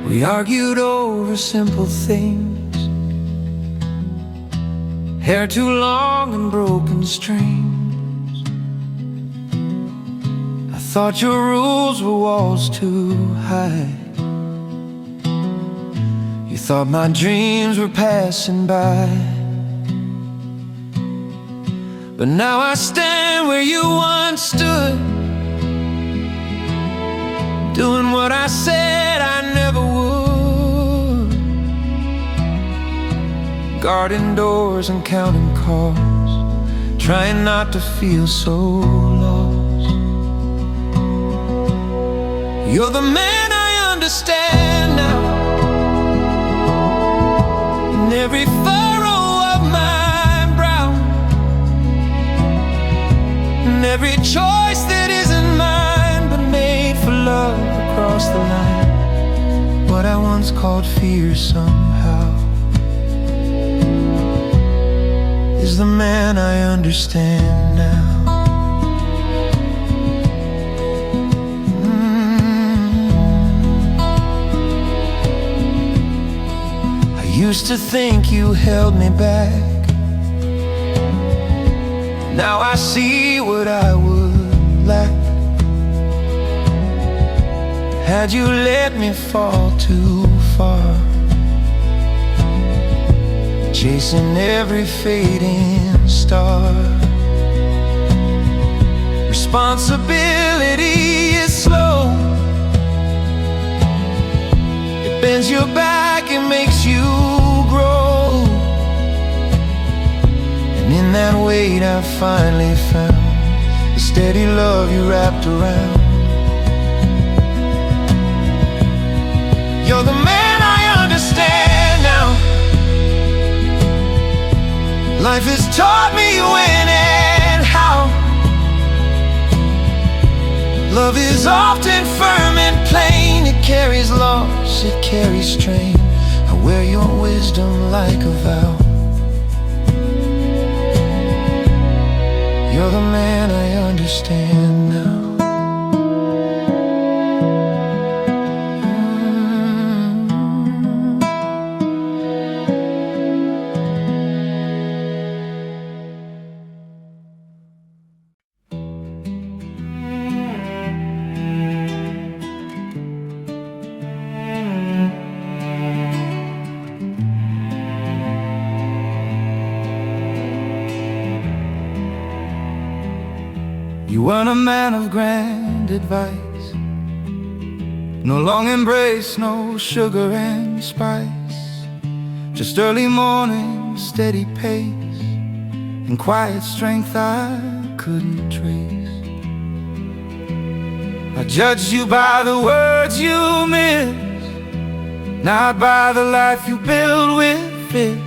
We argued over simple things, hair too long and broken strings. I thought your rules were walls too high. You thought my dreams were passing by. But now I stand where you once stood, doing what I said I never would, guarding doors and counting calls, trying not to feel so lost. You're the man I understand now, in every furrow of my brow, in every choice that isn't mine but made for love across the line. What I once called fear somehow is the man I understand now. I used to think you held me back. Now I see what I would lack had you let me fall too far, chasing every fading star. Responsibility is slow, it bends your back, it makes you grow. And in that weight I finally found the steady love you wrapped around. You're the man I understand now. Life has taught me when and how. Love is often firm and plain. It carries loss, it carries strain. I wear your wisdom like a vow. You're the man I understand now. You weren't a man of grand advice, no long embrace, no sugar and spice, just early morning, steady pace, and quiet strength I couldn't trace. I judged you by the words you missed, not by the life you built with fists.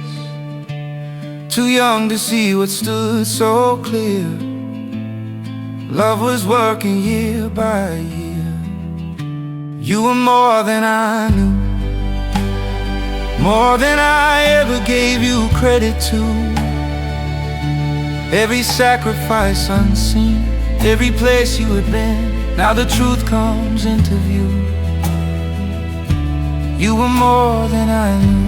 Too young to see what stood so clear. Love was working year by year. You were more than I knew, more than I ever gave you credit to. Every sacrifice unseen, every place you had been, now the truth comes into view. You were more than I knew.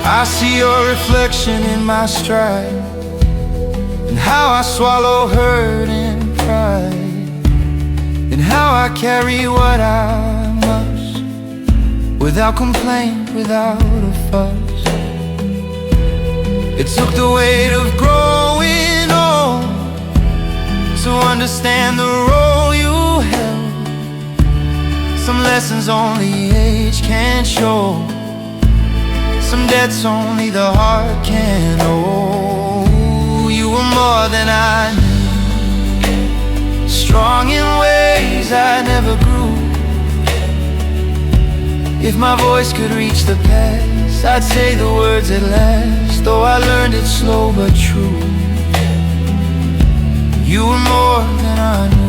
I see your reflection in my stride, and how I swallow hurt and pride, and how I carry what I must, without complaint, without a fuss. It took the weight of growing old to understand the role you held. Some lessons only age can show, some debts only the heart can owe. You were more than I knew, strong in ways I never grew. If my voice could reach the past, I'd say the words at last, though I learned it slow but true. You were more than I knew.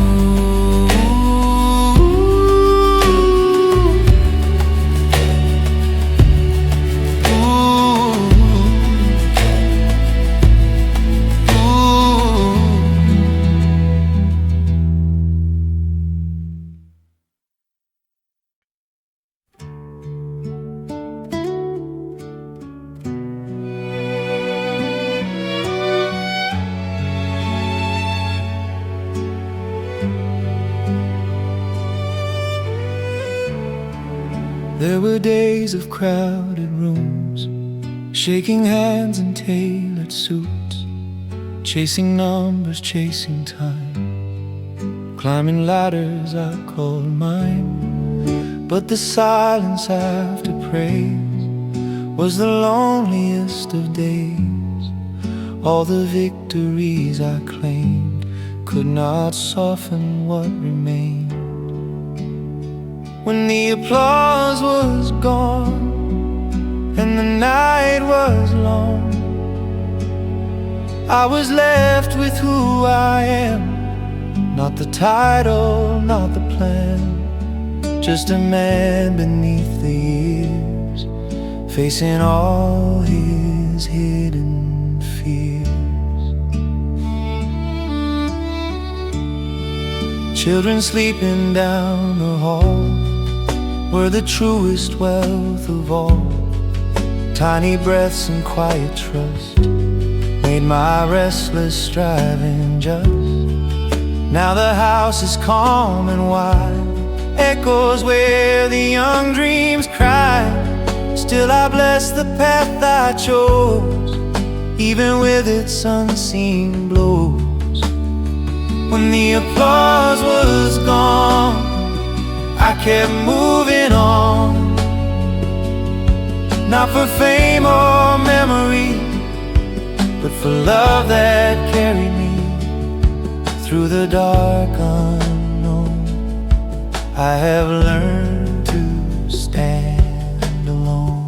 There were days of crowded rooms, shaking hands in tailored suits, chasing numbers, chasing time, climbing ladders I called mine. But the silence after praise was the loneliest of days. All the victories I claimed could not soften what remained. When the applause was gone and the night was long, I was left with who I am. Not the title, not the plan, just a man beneath the years, facing all his hidden fears. Children sleeping down the hall were the truest wealth of all. Tiny breaths and quiet trust made my restless striving just. Now the house is calm and wide, echoes where the young dreams cry. Still I bless the path I chose, even with its unseen blows. When the applause was gone, I kept moving on, not for fame or memory, but for love that carried me through the dark unknown. I have learned to stand alone.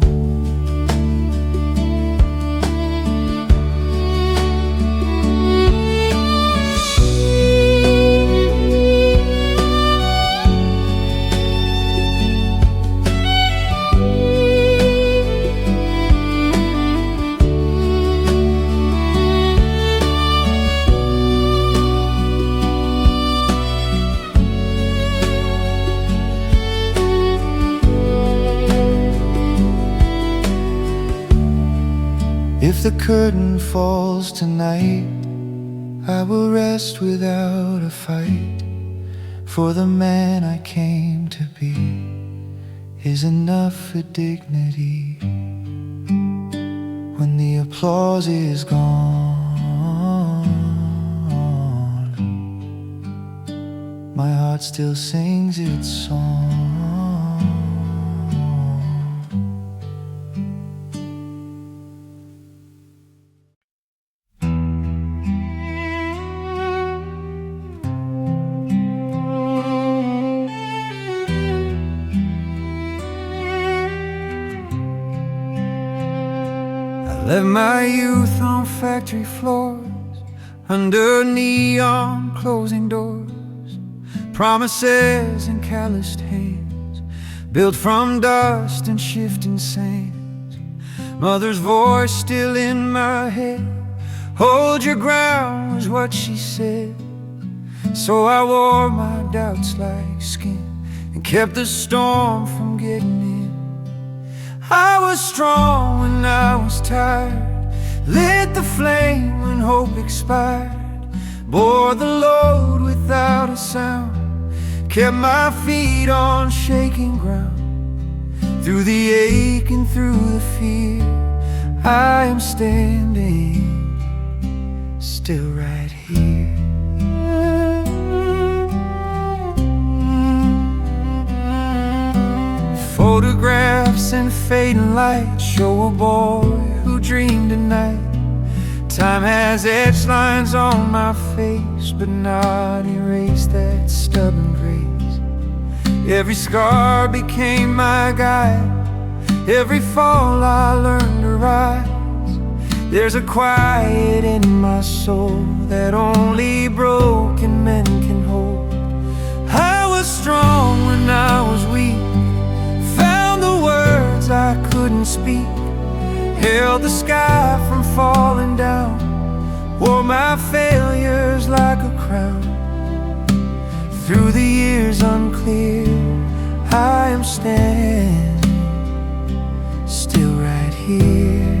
If the curtain falls tonight, I will rest without a fight, for the man I came to be is enough for dignity. When the applause is gone, my heart still sings its song. Left my youth on factory floors, under neon closing doors, promises in calloused hands, built from dust and shifting sands. Mother's voice still in my head, hold your ground was what she said. So I wore my doubts like skin and kept the storm from getting in. I was strong when I was tired, lit the flame when hope expired, bore the load without a sound, kept my feet on shaking ground. Through the ache and through the fear, I am standing still right here. Photographs and fading lights show a boy who dreamed a night. Time has etched lines on my face, but not erased that stubborn grace. Every scar became my guide, every fall I learned to rise. There's a quiet in my soul that only broken men can hold. I was strong when I was weak, words I couldn't speak, held the sky from falling down, wore my failures like a crown. Through the years unclear, I am standing still right here.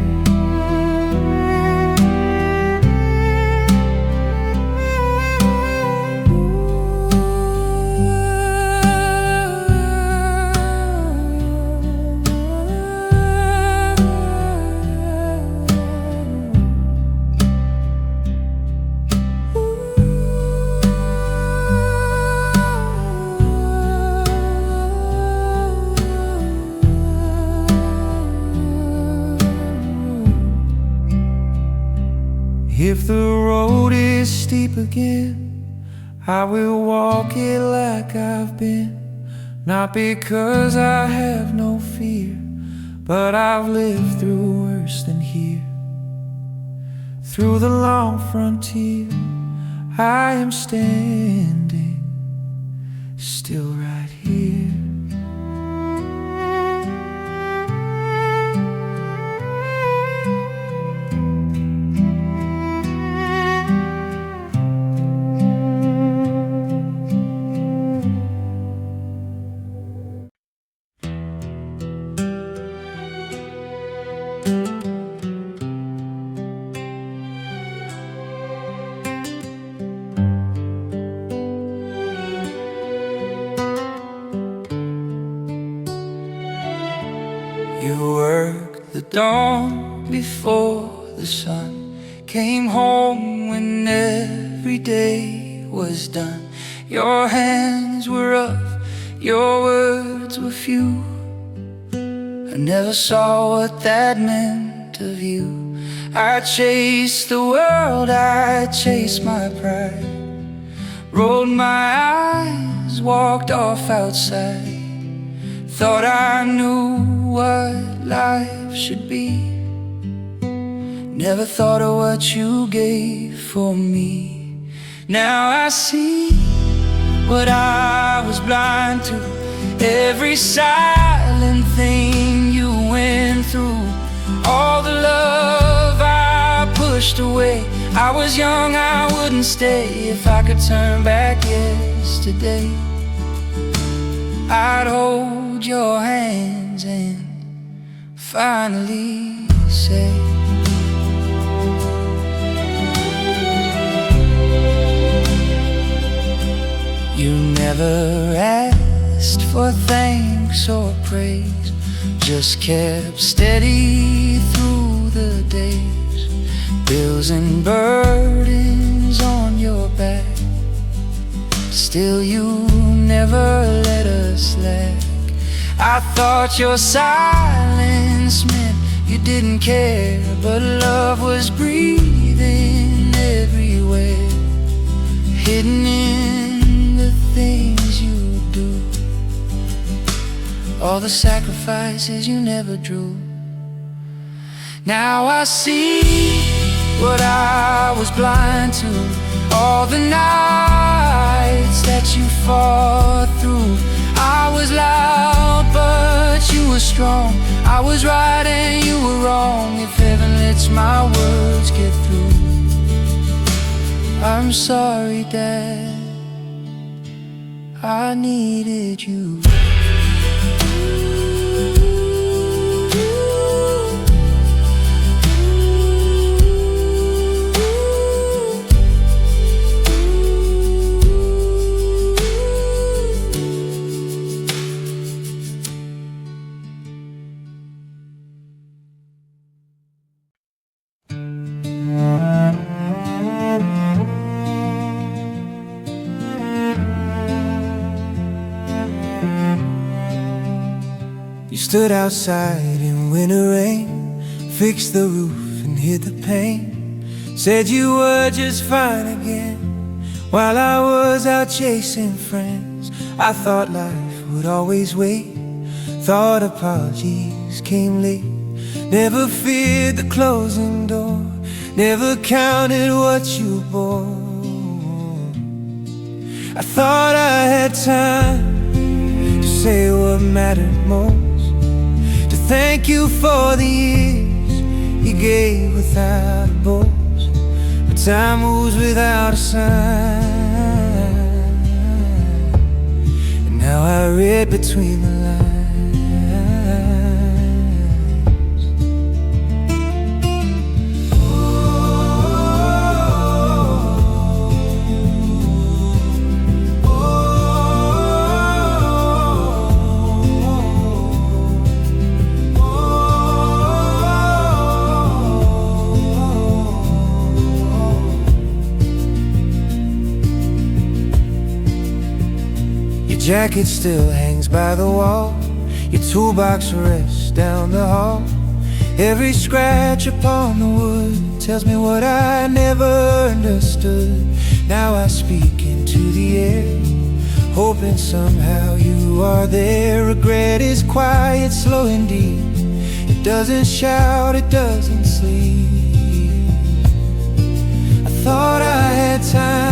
If the road is steep again, I will walk it like I've been. Not because I have no fear, but I've lived through worse than here. Through the long frontier, I am standing still right here. You worked the dawn before the sun came home when every day was done. Your hands were rough, your words were few. I never saw what that meant of you. I chased the world, I chased my pride, rolled my eyes, walked off outside. Thought I knew what life should be. Never thought of what you gave for me. Now I see what I was blind to. Every silent thing you went through, all the love I pushed away. I was young, I wouldn't stay. If I could turn back yesterday, I'd hold your hands and finally say, you never asked for thanks or praise, just kept steady through the days. Bills and burdens on your back, still you never let us lack. I thought your silence meant you didn't care, but love was breathing everywhere, hidden in the things you do, all the sacrifices you never drew. Now I see what I was blind to, all the nights that you fought through. I was loud, but you were strong. I was right and you were wrong. If heaven lets my words get through, I'm sorry, Dad, I needed you. You stood outside in winter rain, fixed the roof and hid the pain, said you were just fine again, while I was out chasing friends. I thought life would always wait, thought apologies came late, never feared the closing door, never counted what you bore. I thought I had time to say what mattered most, to thank you for the years you gave without a boast. But time moves without a sign, and now I read between the lines. Your jacket still hangs by the wall, your toolbox rests down the hall. Every scratch upon the wood tells me what I never understood. Now I speak into the air, hoping somehow you are there. Regret is quiet, slow and deep. It doesn't shout, it doesn't sleep. I thought I had time